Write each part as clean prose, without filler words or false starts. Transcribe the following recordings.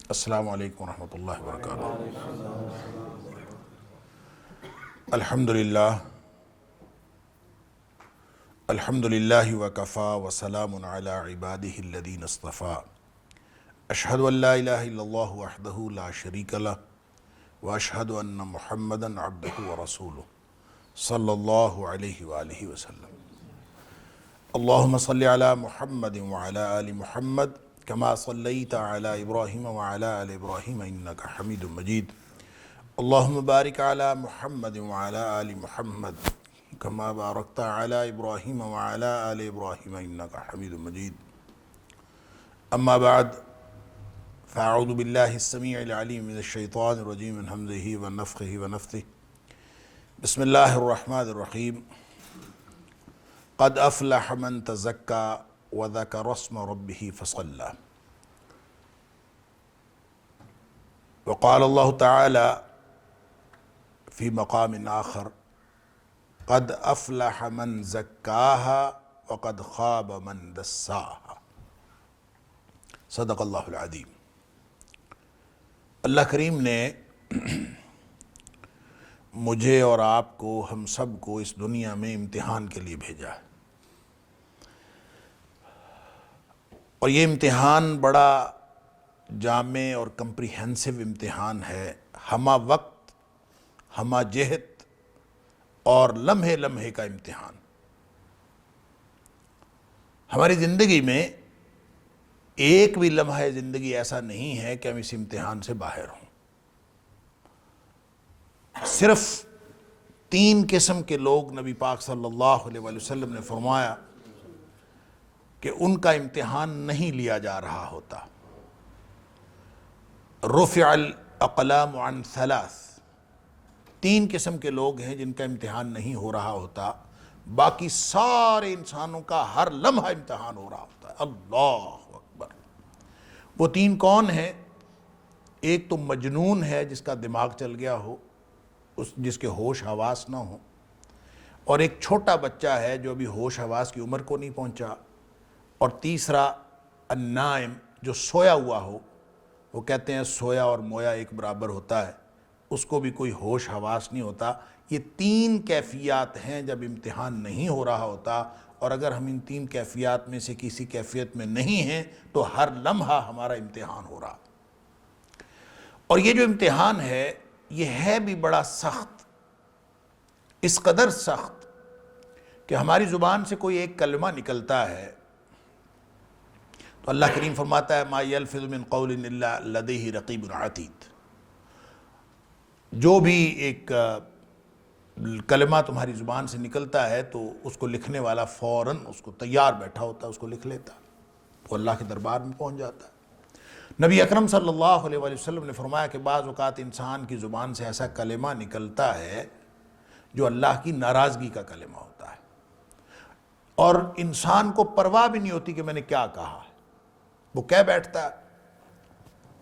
السلام علیکم ورحمۃ اللہ وبرکاتہ۔ الحمدللہ وکفا وسلام علی عبادہ الذین اصطفیٰ، اشہد ان لا الہ الا اللہ وحدہ لا شریک لہ واشہد ان محمدا عبدہ ورسولہ صلی اللہ علیہ وآلہ وسلم۔ اللہم صلی علی محمد وعلی آل محمد کما صلیت علی ابراہیم وعلی آل ابراہیم انکا حمید مجید۔ اللہم بارک علی محمد وعلی آل محمد کما بارکت علی ابراہیم وعلی آل ابراہیم انکا حمید مجید۔ اما بعد فاعوذ باللہ السمیع العلیم من الشیطان الرجیم من حمزہ ونفخہ ونفثہ۔ بسم اللہ الرحمن الرحیم۔ قد افلح من تزکا وذکر اسم ربہ فصلی۔ وقال اللہ تعالی فی مقام آخر قد افلح من زکاہا وقد خاب من دساہا۔ صدق اللہ العظیم۔ اللہ کریم نے مجھے اور آپ کو، ہم سب کو اس دنیا میں امتحان کے لیے بھیجا ہے، اور یہ امتحان بڑا جامع اور کمپریہنسو امتحان ہے، ہمہ وقت، ہمہ جہت اور لمحے لمحے کا امتحان۔ ہماری زندگی میں ایک بھی لمحہ زندگی ایسا نہیں ہے کہ ہم اس امتحان سے باہر ہوں۔ صرف 3 قسم کے لوگ نبی پاک صلی اللہ علیہ وآلہ وسلم نے فرمایا کہ ان کا امتحان نہیں لیا جا رہا ہوتا۔ رفع الاقلام عن 3 قسم کے لوگ ہیں جن کا امتحان نہیں ہو رہا ہوتا، باقی سارے انسانوں کا ہر لمحہ امتحان ہو رہا ہوتا ہے۔ اللہ اکبر۔ وہ 3 کون ہیں؟ ایک تو مجنون ہے جس کا دماغ چل گیا ہو، جس کے ہوش حواس نہ ہو، اور ایک چھوٹا بچہ ہے جو ابھی ہوش حواس کی عمر کو نہیں پہنچا، اور تیسرا النائم جو سویا ہوا ہو۔ وہ کہتے ہیں سویا اور مویا ایک برابر ہوتا ہے، اس کو بھی کوئی ہوش حواس نہیں ہوتا۔ یہ 3 کیفیات ہیں جب امتحان نہیں ہو رہا ہوتا، اور اگر ہم ان 3 کیفیات میں سے کسی کیفیت میں نہیں ہیں تو ہر لمحہ ہمارا امتحان ہو رہا۔ اور یہ جو امتحان ہے یہ ہے بھی بڑا سخت، اس قدر سخت کہ ہماری زبان سے کوئی ایک کلمہ نکلتا ہے تو اللہ کریم فرماتا ہے ما یلفظ من قول الا لدیہ رقیب عتید۔ جو بھی ایک کلمہ تمہاری زبان سے نکلتا ہے تو اس کو لکھنے والا فوراً اس کو تیار بیٹھا ہوتا ہے، اس کو لکھ لیتا ہے، وہ اللہ کے دربار میں پہنچ جاتا ہے۔ نبی اکرم صلی اللہ علیہ وآلہ وسلم نے فرمایا کہ بعض اوقات انسان کی زبان سے ایسا کلمہ نکلتا ہے جو اللہ کی ناراضگی کا کلمہ ہوتا ہے، اور انسان کو پرواہ بھی نہیں ہوتی کہ میں نے کیا کہا ہے، وہ کہہ بیٹھتا ہے۔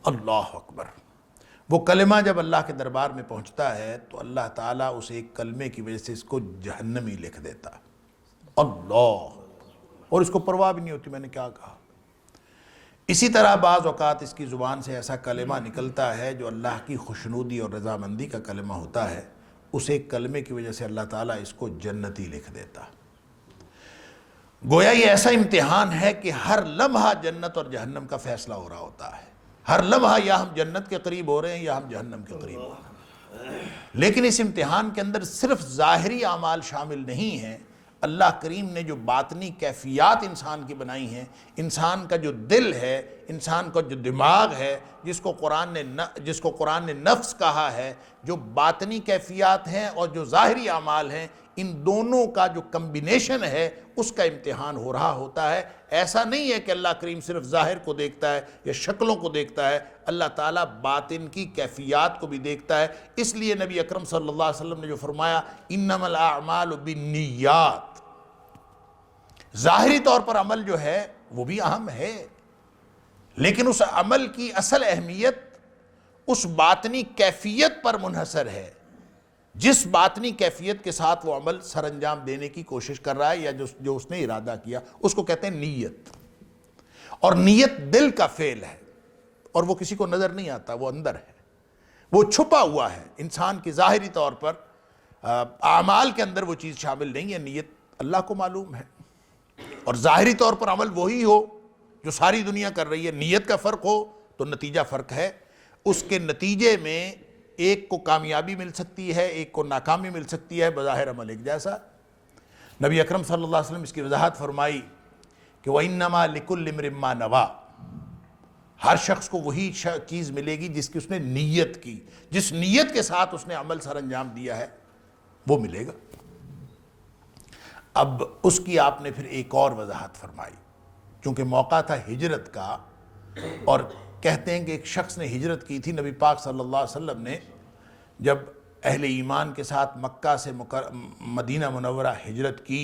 اللہ اکبر۔ وہ کلمہ جب اللہ کے دربار میں پہنچتا ہے تو اللہ تعالیٰ اس ایک کلمے کی وجہ سے اس کو جہنمی لکھ دیتا ہے۔ اللہ، اور اس کو پرواہ بھی نہیں ہوتی میں نے کیا کہا۔ اسی طرح بعض اوقات اس کی زبان سے ایسا کلمہ نکلتا ہے جو اللہ کی خوشنودی اور رضامندی کا کلمہ ہوتا ہے، اس ایک کلمے کی وجہ سے اللہ تعالیٰ اس کو جنتی لکھ دیتا۔ گویا یہ ایسا امتحان ہے کہ ہر لمحہ جنت اور جہنم کا فیصلہ ہو رہا ہوتا ہے، ہر لمحہ یا ہم جنت کے قریب ہو رہے ہیں یا ہم جہنم کے قریب ہو رہے ہیں۔ لیکن اس امتحان کے اندر صرف ظاہری اعمال شامل نہیں ہیں، اللہ کریم نے جو باطنی کیفیات انسان کی بنائی ہیں، انسان کا جو دل ہے، انسان کا جو دماغ ہے، جس کو قرآن نے نفس کہا ہے، جو باطنی کیفیات ہیں اور جو ظاہری اعمال ہیں، ان دونوں کا جو کمبینیشن ہے اس کا امتحان ہو رہا ہوتا ہے۔ ایسا نہیں ہے کہ اللہ کریم صرف ظاہر کو دیکھتا ہے یا شکلوں کو دیکھتا ہے، اللہ تعالیٰ باطن کی کیفیات کو بھی دیکھتا ہے۔ اس لیے نبی اکرم صلی اللہ علیہ وسلم نے جو فرمایا انما الاعمال بالنیات، ظاہری طور پر عمل جو ہے وہ بھی اہم ہے، لیکن اس عمل کی اصل اہمیت اس باطنی کیفیت پر منحصر ہے، جس باطنی کیفیت کے ساتھ وہ عمل سر انجام دینے کی کوشش کر رہا ہے یا جو اس نے ارادہ کیا، اس کو کہتے ہیں نیت۔ اور نیت دل کا فعل ہے، اور وہ کسی کو نظر نہیں آتا، وہ اندر ہے، وہ چھپا ہوا ہے، انسان کی ظاہری طور پر اعمال کے اندر وہ چیز شامل نہیں ہے، نیت اللہ کو معلوم ہے، اور ظاہری طور پر عمل وہی ہو جو ساری دنیا کر رہی ہے، نیت کا فرق ہو تو نتیجہ فرق ہے، اس کے نتیجے میں ایک کو کامیابی مل سکتی ہے، ایک کو ناکامی مل سکتی ہے، بظاہر عمل ایک جیسا۔ نبی اکرم صلی اللہ علیہ وسلم اس کی وضاحت فرمائی کہ وَإِنَّمَا لِكُلِّ امْرِئٍ مَّا نَوَىٰ، ہر شخص کو وہی چیز ملے گی جس کی اس نے نیت کی، جس نیت کے ساتھ اس نے عمل سر انجام دیا ہے وہ ملے گا۔ اب اس کی آپ نے پھر ایک اور وضاحت فرمائی، چونکہ موقع تھا ہجرت کا، اور کہتے ہیں کہ ایک شخص نے ہجرت کی تھی، نبی پاک صلی اللہ علیہ وسلم نے جب اہل ایمان کے ساتھ مکہ سے مدینہ منورہ ہجرت کی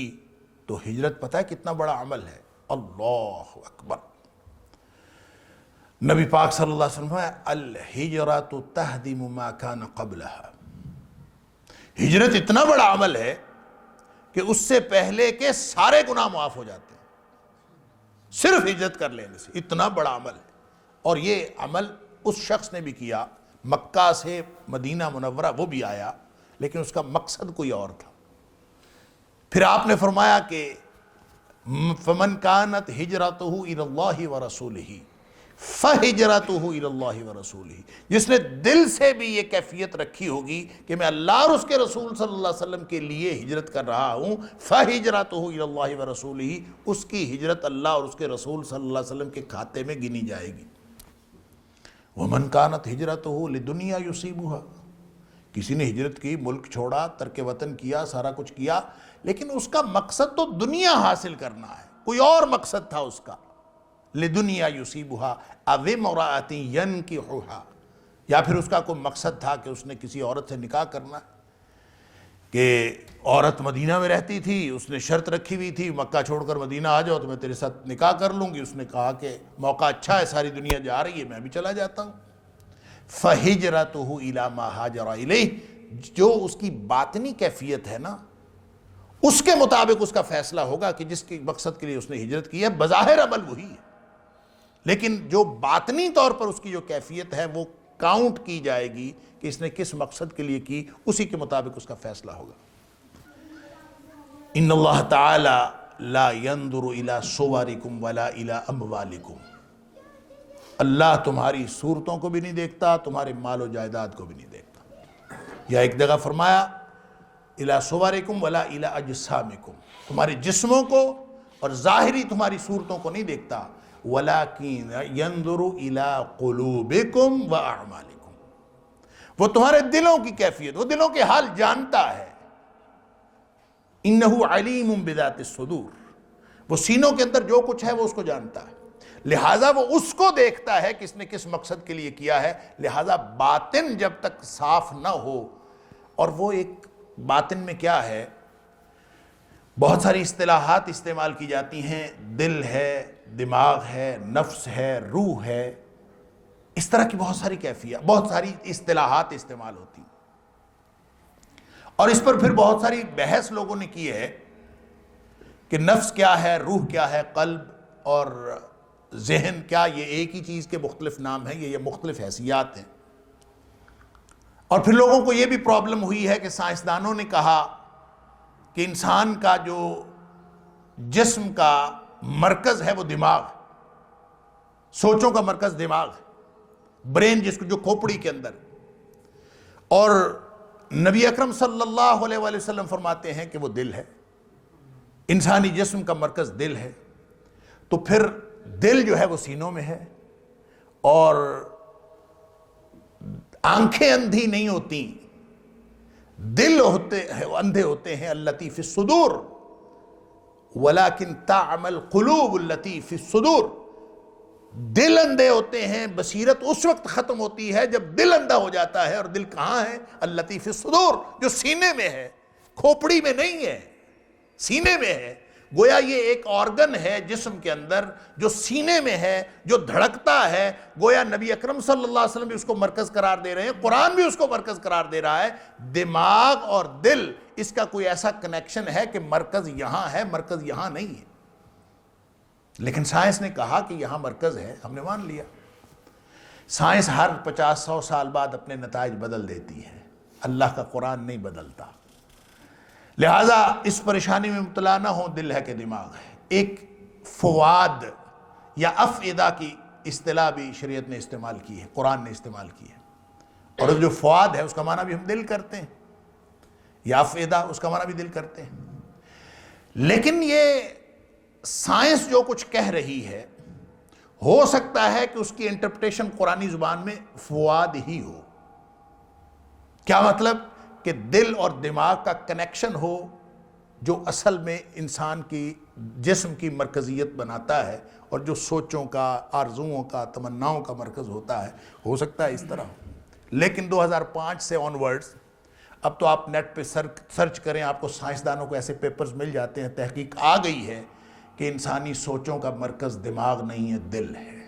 تو ہجرت پتہ ہے کتنا بڑا عمل ہے، اللہ اکبر۔ نبی پاک صلی اللہ علیہ وسلم فرمایا الہجرۃ تہدم ما کان قبلھا، ہجرت اتنا بڑا عمل ہے کہ اس سے پہلے کے سارے گناہ معاف ہو جاتے ہیں، صرف ہجرت کر لینے سے، اتنا بڑا عمل ہے۔ اور یہ عمل اس شخص نے بھی کیا، مکہ سے مدینہ منورہ وہ بھی آیا، لیکن اس کا مقصد کوئی اور تھا۔ پھر آپ نے فرمایا کہ فَمَنْ كَانَتْ هِجْرَتُهُ إِلَى اللَّهِ وَرَسُولِهِ فَهِجْرَتُهُ إِلَى اللَّهِ وَرَسُولِهِ، جس نے دل سے بھی یہ کیفیت رکھی ہوگی کہ میں اللہ اور اس کے رسول صلی اللہ علیہ وسلم کے لیے ہجرت کر رہا ہوں، فَهِجْرَتُهُ إِلَى اللَّهِ وَرَسُولِهِ، اس کی ہجرت اللہ اور اس کے رسول صلی اللہ علیہ وسلم کے کھاتے میں گنی جائے گی۔ وَمَنْ كَانَتْ هِجْرَتُهُ لِدُنْيَا يُصِيبُهَا، کسی نے ہجرت کی، ملک چھوڑا، ترک وطن کیا، سارا کچھ کیا، لیکن اس کا مقصد تو دنیا حاصل کرنا ہے، کوئی اور مقصد تھا اس کا، لِدُنْيَا يُصِيبُهَا أَوِ امْرَأَةٍ يَنْكِحُهَا، یا پھر اس کا کوئی مقصد تھا کہ اس نے کسی عورت سے نکاح کرنا ہے، کہ عورت مدینہ میں رہتی تھی، اس نے شرط رکھی ہوئی تھی مکہ چھوڑ کر مدینہ آ جاؤ تو میں تیرے ساتھ نکاح کر لوں گی، اس نے کہا کہ موقع اچھا ہے، ساری دنیا جا رہی ہے، میں بھی چلا جاتا ہوں۔ فَهِجْرَتُهُ إِلَى مَا هَاجَرَ إِلَيْهِ، جو اس کی باطنی کیفیت ہے نا، اس کے مطابق اس کا فیصلہ ہوگا کہ جس کے مقصد کے لیے اس نے ہجرت کی ہے، بظاہر عمل وہی ہے، لیکن جو باطنی طور پر اس کی جو کیفیت ہے وہ کاؤنٹ کی جائے گی کہ اس نے کس مقصد کے لیے کی، اسی کے مطابق اس کا فیصلہ ہوگا۔ ان اللہ تعالی لا ينظر الى صورکم ولا الى اموالکم، اللہ تمہاری صورتوں کو بھی نہیں دیکھتا، تمہارے مال و جائیداد کو بھی نہیں دیکھتا، یا ایک جگہ فرمایا الى صورکم ولا الى اجسامکم، تمہارے جسموں کو اور ظاہری تمہاری صورتوں کو نہیں دیکھتا، وَلَكِنْ يَنْظُرُ إِلَىٰ قُلُوبِكُمْ وَأَعْمَالِكُمْ، وہ تمہارے دلوں کی کیفیت، وہ دلوں کے حال جانتا ہے۔ إِنَّهُ عَلِيمٌ بِذَاتِ الصُّدُورِ، وہ سینوں کے اندر جو کچھ ہے وہ اس کو جانتا ہے، لہٰذا وہ اس کو دیکھتا ہے کہ اس نے کس مقصد کے لیے کیا ہے، لہٰذا باطن جب تک صاف نہ ہو، اور وہ ایک باطن میں کیا ہے، بہت ساری اصطلاحات استعمال کی جاتی ہیں، دل ہے، دماغ ہے، نفس ہے، روح ہے، اس طرح کی بہت ساری کیفیت، بہت ساری اصطلاحات استعمال ہوتی ہیں، اور اس پر پھر بہت ساری بحث لوگوں نے کی ہے کہ نفس کیا ہے، روح کیا ہے، قلب اور ذہن کیا، یہ ایک ہی چیز کے مختلف نام ہیں، یہ مختلف حیثیات ہیں۔ اور پھر لوگوں کو یہ بھی پرابلم ہوئی ہے کہ سائنسدانوں نے کہا کہ انسان کا جو جسم کا مرکز ہے وہ دماغ ہے، سوچوں کا مرکز دماغ ہے، برین جس کو، جو کھوپڑی کے اندر، اور نبی اکرم صلی اللہ علیہ وآلہ وسلم فرماتے ہیں کہ وہ دل ہے، انسانی جسم کا مرکز دل ہے، تو پھر دل جو ہے وہ سینوں میں ہے، اور آنکھیں اندھی نہیں ہوتی، دل اندھے ہوتے ہیں، التی فی الصدور ولیکن تعمی القلوب التی فی الصدور، دل اندھے ہوتے ہیں، بصیرت اس وقت ختم ہوتی ہے جب دل اندھا ہو جاتا ہے، اور دل کہاں ہے؟ التی فی الصدور، جو سینے میں ہے، کھوپڑی میں نہیں ہے، سینے میں ہے۔ گویا یہ ایک آرگن ہے جسم کے اندر جو سینے میں ہے، جو دھڑکتا ہے، گویا نبی اکرم صلی اللہ علیہ وسلم بھی اس کو مرکز قرار دے رہے ہیں، قرآن بھی اس کو مرکز قرار دے رہا ہے۔ دماغ اور دل، اس کا کوئی ایسا کنیکشن ہے کہ مرکز یہاں ہے، مرکز یہاں نہیں ہے، لیکن سائنس نے کہا کہ یہاں مرکز ہے، ہم نے مان لیا۔ سائنس ہر 50-100 سال بعد اپنے نتائج بدل دیتی ہے، اللہ کا قرآن نہیں بدلتا۔ لہٰذا اس پریشانی میں مبتلا نہ ہوں، دل ہے کہ دماغ ہے۔ ایک فواد یا افئدہ کی اصطلاح بھی شریعت نے استعمال کی ہے، قرآن نے استعمال کی ہے، اور جو فواد ہے اس کا معنی بھی ہم دل کرتے ہیں، یا افئدہ اس کا معنی بھی دل کرتے ہیں۔ لیکن یہ سائنس جو کچھ کہہ رہی ہے، ہو سکتا ہے کہ اس کی انٹرپریٹیشن قرآنی زبان میں فواد ہی ہو۔ کیا مطلب؟ کہ دل اور دماغ کا کنیکشن ہو جو اصل میں انسان کی جسم کی مرکزیت بناتا ہے، اور جو سوچوں کا، آرزوؤں کا، تمناؤں کا مرکز ہوتا ہے، ہو سکتا ہے اس طرح ہو۔ لیکن 2005 سے آن ورڈز، اب تو آپ نیٹ پہ سرچ کریں، آپ کو سائنسدانوں کو ایسے پیپرز مل جاتے ہیں، تحقیق آ گئی ہے کہ انسانی سوچوں کا مرکز دماغ نہیں ہے، دل ہے۔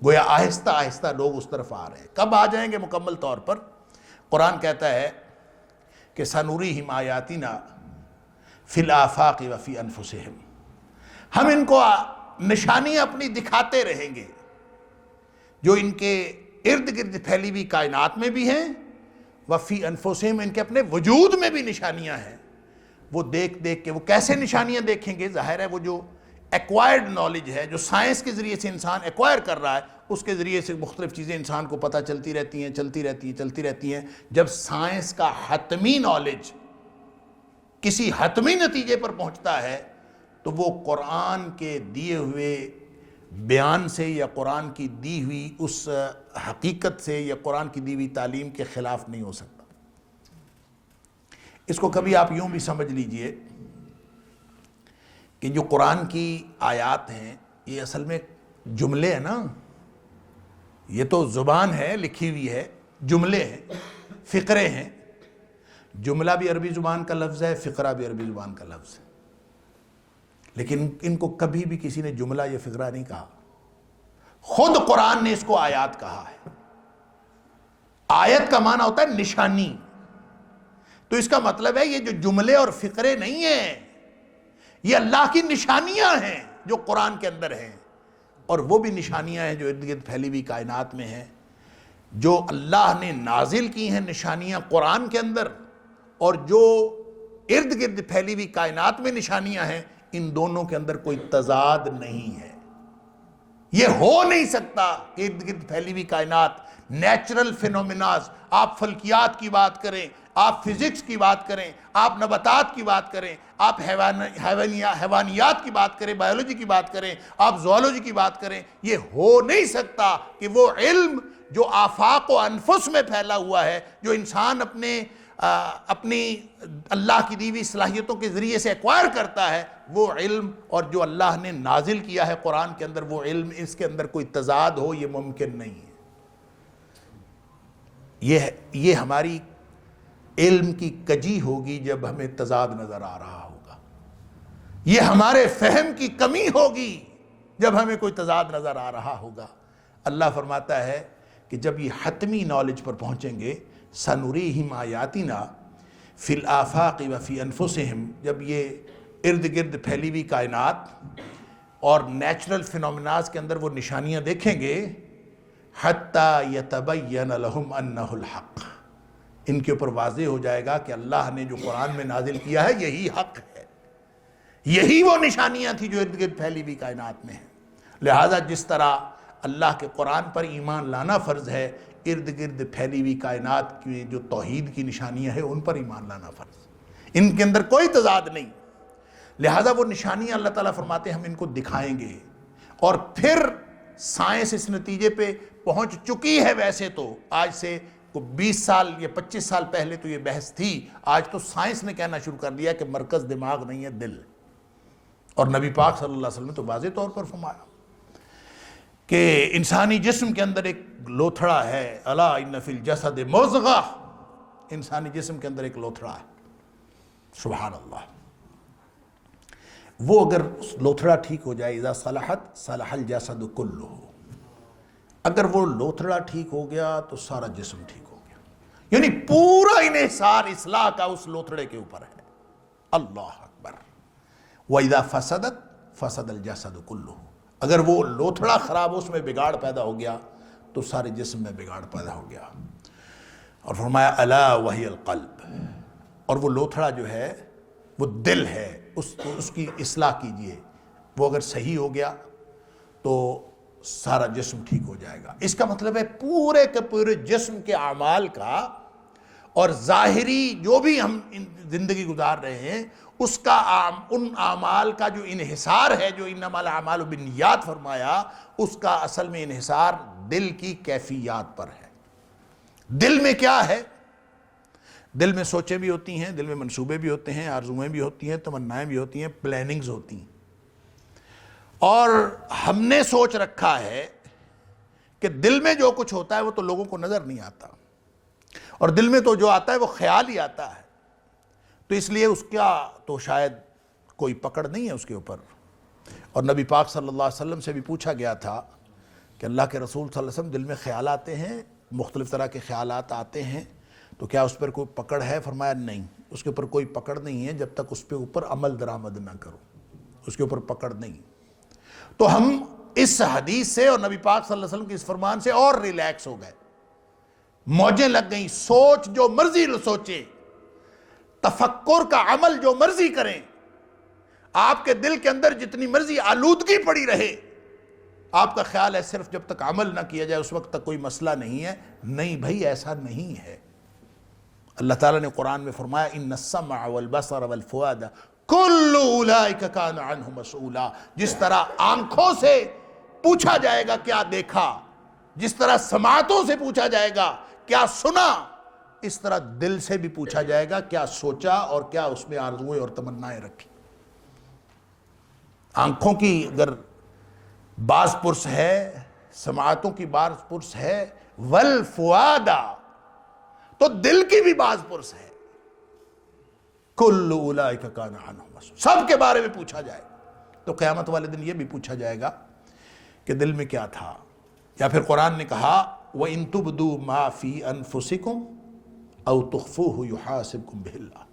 گویا آہستہ آہستہ لوگ اس طرف آ رہے ہیں۔ کب آ جائیں گے مکمل طور پر؟ قرآن کہتا ہے کہ سنوریہم آیاتنا فی الآفاق وفی انفسہم، ہم ان کو نشانیاں اپنی دکھاتے رہیں گے جو ان کے ارد گرد پھیلی ہوئی کائنات میں بھی ہیں، وفی انفسہم، ان کے اپنے وجود میں بھی نشانیاں ہیں۔ وہ دیکھ دیکھ کے، وہ کیسے نشانیاں دیکھیں گے؟ ظاہر ہے وہ جو ایکوائرڈ نالج ہے، جو سائنس کے ذریعے سے انسان ایکوائر کر رہا ہے، اس کے ذریعے سے مختلف چیزیں انسان کو پتہ چلتی رہتی ہیں۔ جب سائنس کا حتمی نالج کسی حتمی نتیجے پر پہنچتا ہے تو وہ قرآن کے دیے ہوئے بیان سے یا قرآن کی دی ہوئی اس حقیقت سے یا قرآن کی دی ہوئی تعلیم کے خلاف نہیں ہو سکتا۔ اس کو کبھی آپ یوں بھی سمجھ لیجئے کہ جو قرآن کی آیات ہیں یہ اصل میں جملے ہیں نا، یہ تو زبان ہے، لکھی ہوئی ہے، جملے ہیں، فقرے ہیں۔ جملہ بھی عربی زبان کا لفظ ہے، فقرہ بھی عربی زبان کا لفظ ہے، لیکن ان کو کبھی بھی کسی نے جملہ یا فقرہ نہیں کہا۔ خود قرآن نے اس کو آیات کہا ہے۔ آیت کا معنی ہوتا ہے نشانی، تو اس کا مطلب ہے یہ جو جملے اور فقرے نہیں ہیں، یہ اللہ کی نشانیاں ہیں جو قرآن کے اندر ہیں، اور وہ بھی نشانیاں ہیں جو ارد گرد پھیلی ہوئی کائنات میں ہیں، جو اللہ نے نازل کی ہیں نشانیاں قرآن کے اندر، اور جو ارد گرد پھیلی ہوئی کائنات میں نشانیاں ہیں، ان دونوں کے اندر کوئی تضاد نہیں ہے۔ یہ ہو نہیں سکتا کہ ارد گرد پھیلی ہوئی کائنات، نیچرل فینومیناز، آپ فلکیات کی بات کریں، آپ فزکس کی بات کریں، آپ نباتات کی بات کریں، آپ حیوانیات کی بات کریں، بایولوجی کی بات کریں، آپ زوالوجی کی بات کریں، یہ ہو نہیں سکتا کہ وہ علم جو آفاق و انفس میں پھیلا ہوا ہے، جو انسان اپنی اللہ کی دی ہوئی صلاحیتوں کے ذریعے سے ایکوائر کرتا ہے، وہ علم اور جو اللہ نے نازل کیا ہے قرآن کے اندر، وہ علم، اس کے اندر کوئی تضاد ہو، یہ ممکن نہیں ہے۔ یہ ہماری علم کی کجی ہوگی جب ہمیں تضاد نظر آ رہا ہوگا، یہ ہمارے فہم کی کمی ہوگی جب ہمیں کوئی تضاد نظر آ رہا ہوگا۔ اللہ فرماتا ہے کہ جب یہ حتمی نالج پر پہنچیں گے، سنوریہم آیاتنا فی الآفاق وفی انفسہم، جب یہ ارد گرد پھیلی ہوئی کائنات اور نیچرل فینومیناز کے اندر وہ نشانیاں دیکھیں گے، حتی یتبین لہم انہ الحق، ان کے اوپر واضح ہو جائے گا کہ اللہ نے جو قرآن میں نازل کیا ہے یہی حق ہے، یہی وہ نشانیاں تھیں جو ارد گرد پھیلی ہوئی کائنات میں ہیں۔ لہٰذا جس طرح اللہ کے قرآن پر ایمان لانا فرض ہے، ارد گرد پھیلی ہوئی کائنات کی جو توحید کی نشانیاں ہیں ان پر ایمان لانا فرض، ان کے اندر کوئی تضاد نہیں۔ لہٰذا وہ نشانیاں اللہ تعالیٰ فرماتے ہیں ہم ان کو دکھائیں گے، اور پھر سائنس اس نتیجے پہ پہنچ چکی ہے۔ ویسے تو آج سے 20 سال یا 25 سال پہلے تو یہ بحث تھی، آج تو سائنس نے کہنا شروع کر دیا کہ مرکز دماغ نہیں ہے، دل۔ اور نبی پاک صلی اللہ علیہ وسلم نے تو واضح طور پر فرمایا کہ انسانی جسم کے اندر ایک لوتھڑا ہے، الا ان فی الجسد مضغہ، انسانی جسم کے اندر ایک لوتھڑا ہے، سبحان اللہ۔ وہ اگر لوتھڑا ٹھیک ہو جائے، اذا صلحت صلح الجسد کلہ، اگر وہ لوتھڑا ٹھیک ہو گیا تو سارا جسم ٹھیک ہو گیا، یعنی پورا انحصار اصلاح کا اس لوتھڑے کے اوپر ہے۔ اللہ اکبر۔ وَإِذَا فَسَدَتْ فَسَدَ الْجَسَدُ كُلُّهُ، اگر وہ لوتھڑا خراب ہو، اس میں بگاڑ پیدا ہو گیا تو سارے جسم میں بگاڑ پیدا ہو گیا۔ اور فرمایا الا وہی القلب، اور وہ لوتھڑا جو ہے وہ دل ہے، اس کی اصلاح کیجئے، وہ اگر صحیح ہو گیا تو سارا جسم ٹھیک ہو جائے گا۔ اس کا مطلب ہے پورے کے پورے جسم کے اعمال کا اور ظاہری جو بھی ہم زندگی گزار رہے ہیں اس کا ان اعمال کا جو انحصار ہے، جو انما الاعمال بالنیات فرمایا، اس کا اصل میں انحصار دل کی کیفیات پر ہے۔ دل میں کیا ہے؟ دل میں سوچیں بھی ہوتی ہیں، دل میں منصوبے بھی ہوتے ہیں، آرزویں بھی ہوتی ہیں، تمنائیں بھی ہوتی ہیں، پلاننگز ہوتی ہیں، اور ہم نے سوچ رکھا ہے کہ دل میں جو کچھ ہوتا ہے وہ تو لوگوں کو نظر نہیں آتا، اور دل میں تو جو آتا ہے وہ خیال ہی آتا ہے، تو اس لیے اس کا تو شاید کوئی پکڑ نہیں ہے اس کے اوپر۔ اور نبی پاک صلی اللہ علیہ وسلم سے بھی پوچھا گیا تھا کہ اللہ کے رسول صلی اللہ علیہ وسلم دل میں خیال آتے ہیں، مختلف طرح کے خیالات آتے ہیں، تو کیا اس پر کوئی پکڑ ہے؟ فرمایا نہیں، اس کے اوپر کوئی پکڑ نہیں ہے جب تک اس پہ اوپر عمل درآمد نہ کرو، اس کے اوپر پکڑ نہیں۔ تو ہم اس حدیث سے اور نبی پاک صلی اللہ علیہ وسلم کے اس فرمان سے اور ریلیکس ہو گئے، موجیں لگ گئیں، سوچ جو مرضی سوچیں، تفکر کا عمل جو مرضی کریں، آپ کے دل کے اندر جتنی مرضی آلودگی پڑی رہے، آپ کا خیال ہے صرف جب تک عمل نہ کیا جائے اس وقت تک کوئی مسئلہ نہیں ہے۔ نہیں بھائی، ایسا نہیں ہے۔ اللہ تعالیٰ نے قرآن میں فرمایا ان السمع والبصر والفؤاد کل اولئک کان عنہ مسئولا، جس طرح آنکھوں سے پوچھا جائے گا کیا دیکھا، جس طرح سماعتوں سے پوچھا جائے گا کیا سنا، اس طرح دل سے بھی پوچھا جائے گا کیا سوچا اور کیا اس میں آرزویں اور تمنائیں رکھی۔ آنکھوں کی اگر باز پرس ہے، سماعتوں کی باز پرس ہے، والفؤاد، تو دل کی بھی باز پرس ہے۔ کل اولئک کان عنہ مسئولا، سب کے بارے میں پوچھا جائے گا۔ تو قیامت والے دن یہ بھی پوچھا جائے گا کہ دل میں کیا تھا۔ یا پھر قرآن نے کہا وَإِن تُبْدُوا مَا فِي أَنفُسِكُمْ أَوْ تُخْفُوهُ يُحَاسِبْكُمْ بِهِ اللَّهُ،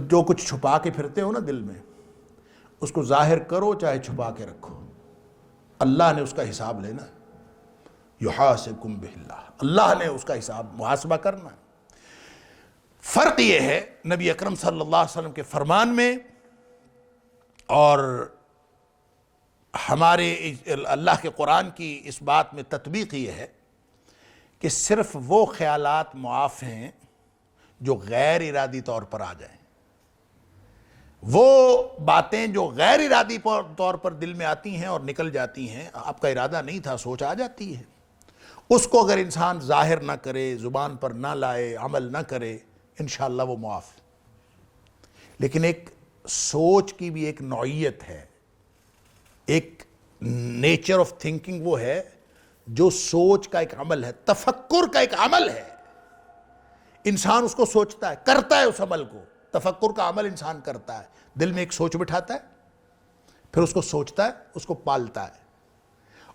جو کچھ چھپا کے پھرتے ہو نا دل میں، اس کو ظاہر کرو چاہے چھپا کے رکھو، اللہ نے اس کا حساب لینا ہے۔ یحاسبکم بہ اللہ، اللہ نے اس کا حساب محاسبہ کرنا ہے۔ فرق یہ ہے نبی اکرم صلی اللہ علیہ وسلم کے فرمان میں اور ہمارے اللہ کے قرآن کی اس بات میں تطبیق یہ ہے کہ صرف وہ خیالات معاف ہیں جو غیر ارادی طور پر آ جائیں۔ وہ باتیں جو غیر ارادی طور پر دل میں آتی ہیں اور نکل جاتی ہیں، آپ کا ارادہ نہیں تھا، سوچ آ جاتی ہے، اس کو اگر انسان ظاہر نہ کرے، زبان پر نہ لائے، عمل نہ کرے، انشاءاللہ وہ معاف۔ لیکن ایک سوچ کی بھی ایک نوعیت ہے، ایک نیچر آف تھنکنگ وہ ہے جو سوچ کا ایک عمل ہے، تفکر کا ایک عمل ہے۔ انسان اس کو سوچتا ہے، کرتا ہے اس عمل کو، تفکر کا عمل انسان کرتا ہے، دل میں ایک سوچ بٹھاتا ہے، پھر اس کو سوچتا ہے، اس کو پالتا ہے،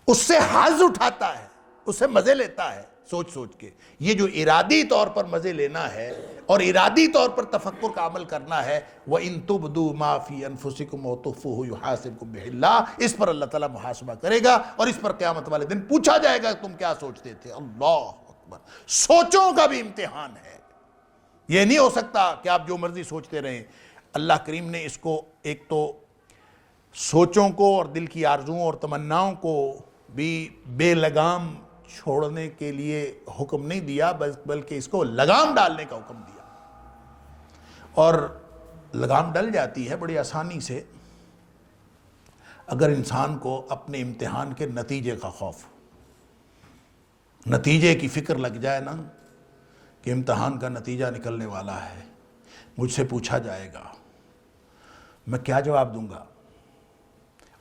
اس سے حظ اٹھاتا ہے، اس سے مزے لیتا ہے سوچ سوچ کے۔ یہ جو ارادی طور پر مزے لینا ہے اور ارادی طور پر تفکر کا عمل کرنا ہے، وَإِن تُبْدُوا مَا فِي أَنفُسِكُمْ وَتُخْفُوهُ يُحَاسِبْكُم بِهِ اللَّهُ، اس پر اللہ تعالیٰ محاسبہ کرے گا اور اس پر قیامت والے دن پوچھا جائے گا تم کیا سوچتے تھے۔ اللہ اکبر، سوچوں کا بھی امتحان ہے۔ یہ نہیں ہو سکتا کہ آپ جو مرضی سوچتے رہیں۔ اللہ کریم نے اس کو ایک تو سوچوں کو اور دل کی آرزوؤں اور تمناؤں کو بھی بے لگام چھوڑنے کے لیے حکم نہیں دیا، بلکہ اس کو لگام ڈالنے کا حکم دیا۔ اور لگام ڈل جاتی ہے بڑی آسانی سے اگر انسان کو اپنے امتحان کے نتیجے کا خوف ہو، نتیجے کی فکر لگ جائے نا کہ امتحان کا نتیجہ نکلنے والا ہے، مجھ سے پوچھا جائے گا، میں کیا جواب دوں گا؟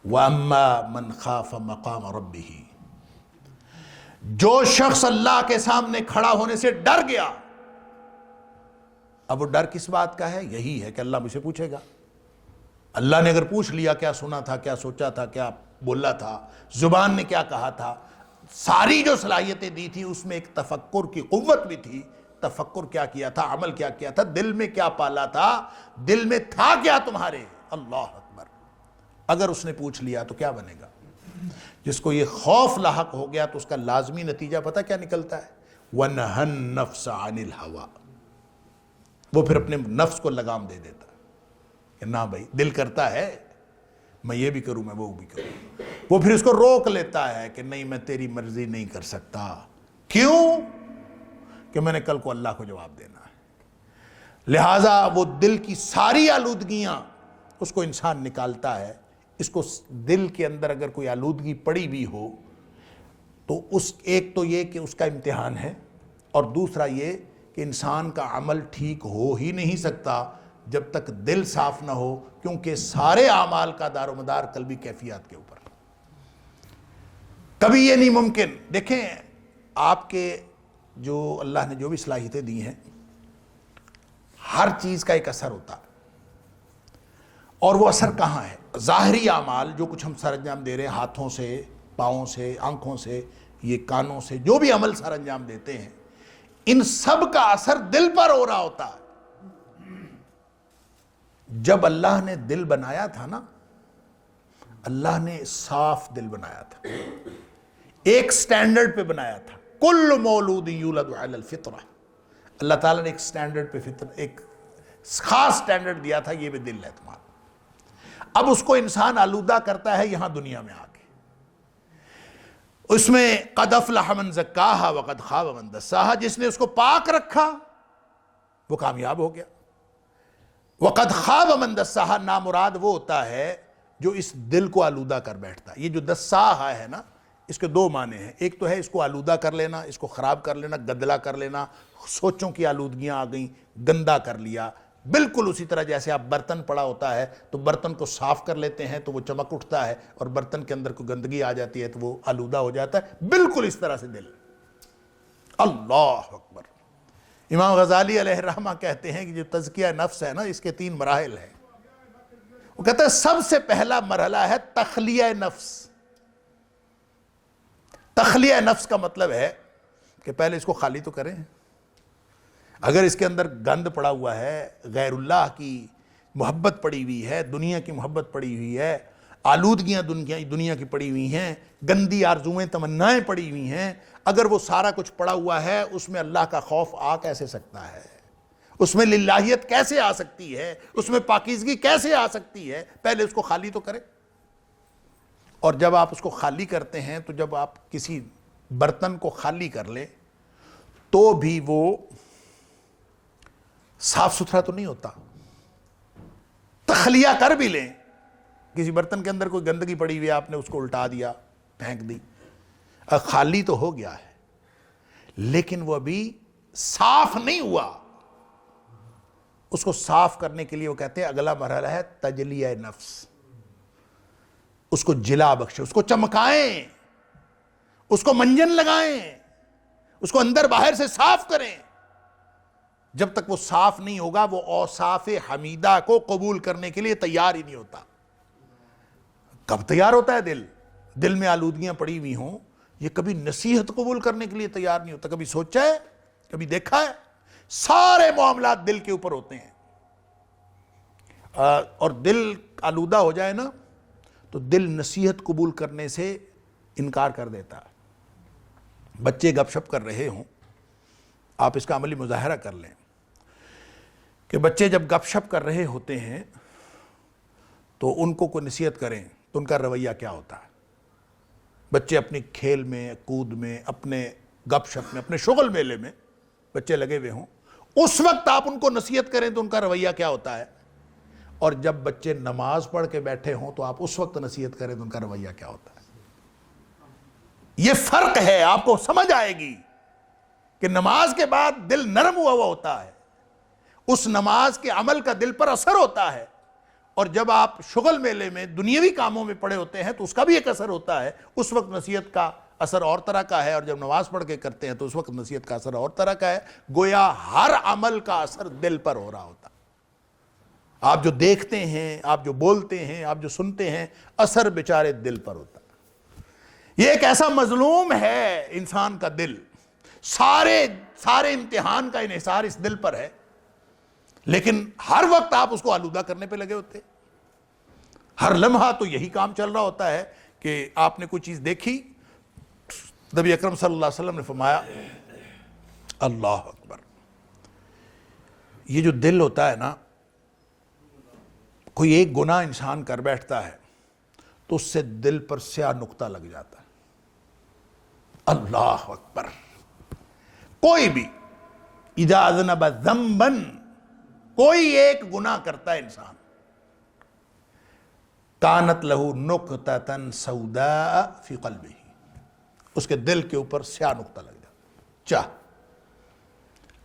وَأَمَّا مَنْ خَافَ مَقَامَ رَبِّهِ، جو شخص اللہ کے سامنے کھڑا ہونے سے ڈر گیا۔ اب وہ ڈر کس بات کا ہے؟ یہی ہے کہ اللہ مجھ سے پوچھے گا۔ اللہ نے اگر پوچھ لیا کیا سنا تھا، کیا سوچا تھا، کیا بولا تھا، زبان نے کیا کہا تھا، ساری جو صلاحیتیں دی تھی اس میں ایک تفکر کی قوت بھی تھی۔ تفکر کیا کیا تھا، عمل کیا کیا تھا، دل میں کیا پالا تھا، دل میں تھا کیا تمہارے؟ اللہ اکبر۔ اگر اس نے پوچھ لیا تو کیا بنے گا؟ جس کو یہ خوف لاحق ہو گیا تو اس کا لازمی نتیجہ پتہ کیا نکلتا ہے؟ وَنَهَا النَّفْسَ عَنِ الْهَوَىٰ، وہ پھر اپنے نفس کو لگام دے دیتا کہ نہ بھائی دل کرتا ہے میں یہ بھی کروں میں وہ بھی کروں، وہ پھر اس کو روک لیتا ہے کہ نہیں میں تیری مرضی نہیں کر سکتا، کیوں؟ کہ میں نے کل کو اللہ کو جواب دینا ہے۔ لہٰذا وہ دل کی ساری آلودگیاں اس کو انسان نکالتا ہے۔ اس کو دل کے اندر اگر کوئی آلودگی پڑی بھی ہو تو ایک تو یہ کہ اس کا امتحان ہے، اور دوسرا یہ کہ انسان کا عمل ٹھیک ہو ہی نہیں سکتا جب تک دل صاف نہ ہو، کیونکہ سارے اعمال کا دار و مدار قلبی کیفیات کے اوپر۔ کبھی یہ نہیں ممکن، دیکھیں آپ کے جو اللہ نے جو بھی صلاحیتیں دی ہیں، ہر چیز کا ایک اثر ہوتا ہے، اور وہ اثر کہاں ہے؟ ظاہری اعمال جو کچھ ہم سر انجام دے رہے ہیں، ہاتھوں سے، پاؤں سے، آنکھوں سے، یہ کانوں سے، جو بھی عمل سر انجام دیتے ہیں، ان سب کا اثر دل پر ہو رہا ہوتا ہے۔ جب اللہ نے دل بنایا تھا نا، اللہ نے صاف دل بنایا تھا، ایک سٹینڈرڈ پہ بنایا تھا، کل مولود یولد علی الفطرہ، اللہ تعالیٰ نے ایک سٹینڈرڈ پہ ایک خاص سٹینڈرڈ دیا تھا، یہ بھی دل ہے تمہارا۔ اب اس کو انسان آلودہ کرتا ہے یہاں دنیا میں آ کے، اس میں قد افلح من زکاہا وقد خاب من دساہا، جس نے اس کو پاک رکھا وہ کامیاب ہو گیا، وقد خاب من دساہا نامراد وہ ہوتا ہے جو اس دل کو آلودہ کر بیٹھتا ہے۔ یہ جو دساہا ہے نا، اس کے دو معنی ہیں، ایک تو ہے اس کو آلودہ کر لینا، اس کو خراب کر لینا، گدلا کر لینا، سوچوں کی آلودگیاں آ گئیں، گندا کر لیا، بالکل اسی طرح جیسے آپ برتن پڑا ہوتا ہے تو برتن کو صاف کر لیتے ہیں تو وہ چمک اٹھتا ہے، اور برتن کے اندر کوئی گندگی آ جاتی ہے تو وہ آلودہ ہو جاتا ہے، بالکل اس طرح سے دل۔ اللہ اکبر۔ امام غزالی علیہ الرحمہ کہتے ہیں کہ جو تزکیہ نفس ہے نا، اس کے 3 مراحل ہیں۔ وہ کہتے ہیں سب سے پہلا مرحلہ ہے تخلیہ نفس۔ تخلیہ نفس کا مطلب ہے کہ پہلے اس کو خالی تو کریں، اگر اس کے اندر گند پڑا ہوا ہے، غیر اللہ کی محبت پڑی ہوئی ہے، دنیا کی محبت پڑی ہوئی ہے، آلودگیاں دنیا کی پڑی ہوئی ہیں، گندی آرزویں تمنائیں پڑی ہوئی ہیں، اگر وہ سارا کچھ پڑا ہوا ہے، اس میں اللہ کا خوف آ کیسے سکتا ہے؟ اس میں للہیت کیسے آ سکتی ہے؟ اس میں پاکیزگی کیسے آ سکتی ہے؟ پہلے اس کو خالی تو کریں۔ اور جب آپ اس کو خالی کرتے ہیں تو جب آپ کسی برتن کو خالی کر لیں تو بھی وہ صاف ستھرا تو نہیں ہوتا۔ تخلیہ کر بھی لیں، کسی برتن کے اندر کوئی گندگی پڑی ہوئی ہے، آپ نے اس کو الٹا دیا، پھینک دی، خالی تو ہو گیا ہے لیکن وہ ابھی صاف نہیں ہوا۔ اس کو صاف کرنے کے لیے وہ کہتے ہیں اگلا مرحلہ ہے تجلیہ نفس، اس کو جلا بخشیں، اس کو چمکائیں، اس کو منجن لگائیں، اس کو اندر باہر سے صاف کریں۔ جب تک وہ صاف نہیں ہوگا وہ اوصاف حمیدہ کو قبول کرنے کے لیے تیار ہی نہیں ہوتا۔ کب تیار ہوتا ہے دل؟ دل میں آلودگیاں پڑی ہوئی ہوں، یہ کبھی نصیحت قبول کرنے کے لیے تیار نہیں ہوتا، کبھی سوچا ہے، کبھی دیکھا ہے؟ سارے معاملات دل کے اوپر ہوتے ہیں، اور دل آلودہ ہو جائے نا تو دل نصیحت قبول کرنے سے انکار کر دیتا ہے۔ بچے گپ شپ کر رہے ہوں، آپ اس کا عملی مظاہرہ کر لیں کہ بچے جب گپ شپ کر رہے ہوتے ہیں تو ان کو کوئی نصیحت کریں تو ان کا رویہ کیا ہوتا ہے؟ بچے اپنی کھیل میں، کود میں، اپنے گپ شپ میں، اپنے شغل میلے میں بچے لگے ہوئے ہوں، اس وقت آپ ان کو نصیحت کریں تو ان کا رویہ کیا ہوتا ہے؟ اور جب بچے نماز پڑھ کے بیٹھے ہوں تو آپ اس وقت نصیحت کریں تو ان کا رویہ کیا ہوتا ہے؟ یہ فرق ہے، آپ کو سمجھ آئے گی کہ نماز کے بعد دل نرم ہوا ہوتا ہے، اس نماز کے عمل کا دل پر اثر ہوتا ہے، اور جب آپ شغل میلے میں دنیاوی کاموں میں پڑے ہوتے ہیں تو اس کا بھی ایک اثر ہوتا ہے، اس وقت نصیحت کا اثر اور طرح کا ہے، اور جب نماز پڑھ کے کرتے ہیں تو اس وقت نصیحت کا اثر اور طرح کا ہے۔ گویا ہر عمل کا اثر دل پر ہو رہا ہوتا ہے۔ آپ جو دیکھتے ہیں، آپ جو بولتے ہیں، آپ جو سنتے ہیں، اثر بیچارے دل پر ہوتا ہے۔ یہ ایک ایسا مظلوم ہے انسان کا دل، سارے امتحان کا انحصار اس دل پر ہے، لیکن ہر وقت آپ اس کو آلودہ کرنے پہ لگے ہوتے، ہر لمحہ تو یہی کام چل رہا ہوتا ہے کہ آپ نے کوئی چیز دیکھی، نبی اکرم صلی اللہ علیہ وسلم نے فرمایا اللہ اکبر، یہ جو دل ہوتا ہے نا، کوئی ایک گناہ انسان کر بیٹھتا ہے تو اس سے دل پر سیاہ نقطہ لگ جاتا ہے۔ اللہ اکبر، کوئی بھی اذا اذنب ذنبا، کوئی ایک گناہ کرتا ہے انسان، کانت لہ نقطۃ سوداء فی قلبہ، اس کے دل کے اوپر سیاہ نقطہ لگ جاتا۔ چاہ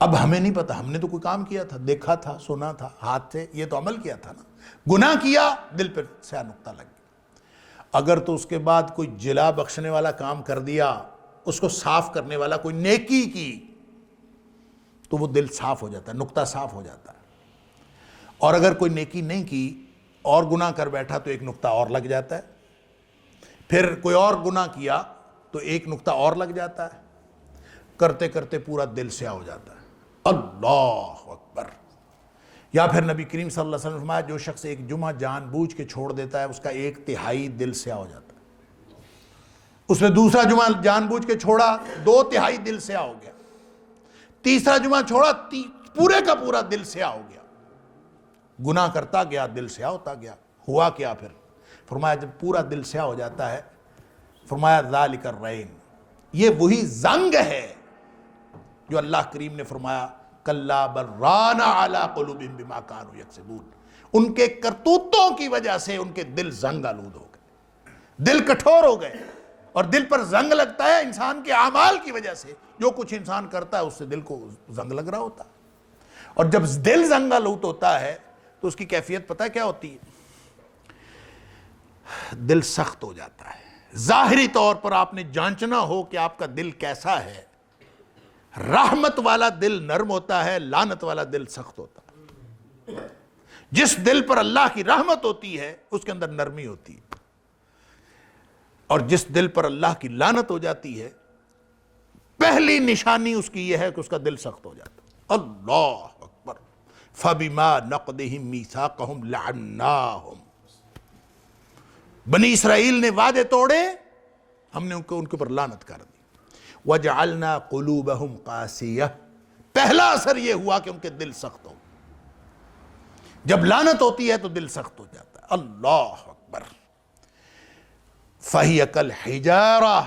اب ہمیں نہیں پتا، ہم نے تو کوئی کام کیا تھا، دیکھا تھا، سنا تھا، ہاتھ سے یہ تو عمل کیا تھا نا، گناہ کیا، دل پر سیاہ نقطہ لگ گیا۔ اگر تو اس کے بعد کوئی جلا بخشنے والا کام کر دیا، اس کو صاف کرنے والا کوئی نیکی کی، تو وہ دل صاف ہو جاتا ہے، نقطہ صاف ہو جاتا ہے۔ اور اگر کوئی نیکی نہیں کی اور گناہ کر بیٹھا تو ایک نقطہ اور لگ جاتا ہے، پھر کوئی اور گناہ کیا تو ایک نقطہ اور لگ جاتا ہے، کرتے کرتے پورا دل سیاہ ہو جاتا ہے۔ اللہ اکبر۔ یا پھر نبی کریم صلی اللہ علیہ وسلم نے فرمایا جو شخص ایک جمعہ جان بوجھ کے چھوڑ دیتا ہے، اس کا 1/3 دل سیاہ ہو جاتا ہے۔ اس نے دوسرا جمعہ جان بوجھ کے چھوڑا، 2/3 دل سیاہ ہو گیا۔ تیسرا جمعہ چھوڑا، پورے کا پورا دل سیاہ ہو گیا۔ گناہ کرتا گیا، دل سیاہ ہوتا گیا۔ ہوا کیا پھر؟ فرمایا جب پورا دل سیاہ ہو جاتا ہے، فرمایا ذالک الرین، یہ وہی زنگ ہے جو اللہ کریم نے فرمایا کلا بل ران علی قلوبہم بما کانوا یکسبون، ان کے کرتوتوں کی وجہ سے ان کے دل زنگ آلود ہو گئے، دل کٹھور ہو گئے۔ اور دل پر زنگ لگتا ہے انسان کے اعمال کی وجہ سے، جو کچھ انسان کرتا ہے اس سے دل کو زنگ لگ رہا ہوتا ہے۔ اور جب دل زنگ آلود ہوتا ہے تو اس کی کیفیت پتہ کیا ہوتی ہے؟ دل سخت ہو جاتا ہے۔ ظاہری طور پر آپ نے جانچنا ہو کہ آپ کا دل کیسا ہے۔ رحمت والا دل نرم ہوتا ہے، لعنت والا دل سخت ہوتا ہے۔ جس دل پر اللہ کی رحمت ہوتی ہے اس کے اندر نرمی ہوتی ہے، اور جس دل پر اللہ کی لعنت ہو جاتی ہے پہلی نشانی اس کی یہ ہے کہ اس کا دل سخت ہو جاتا ہے۔ اللہ اکبر۔ فَبِمَا نَقْضِهِمْ مِيثَاقَهُمْ لَعَنَّاهُمْ، بنی اسرائیل نے وعدے توڑے، ہم نے ان کے اوپر لعنت کر دی۔ وَجَعَلْنَا قُلُوبَهُمْ قَاسِيَةً، پہلا اثر یہ ہوا کہ ان کے دل سخت ہو۔ جب لعنت ہوتی ہے تو دل سخت ہو جاتا ہے۔ اللہ اکبر۔ فَهِيَ كَالْحِجَارَةِ،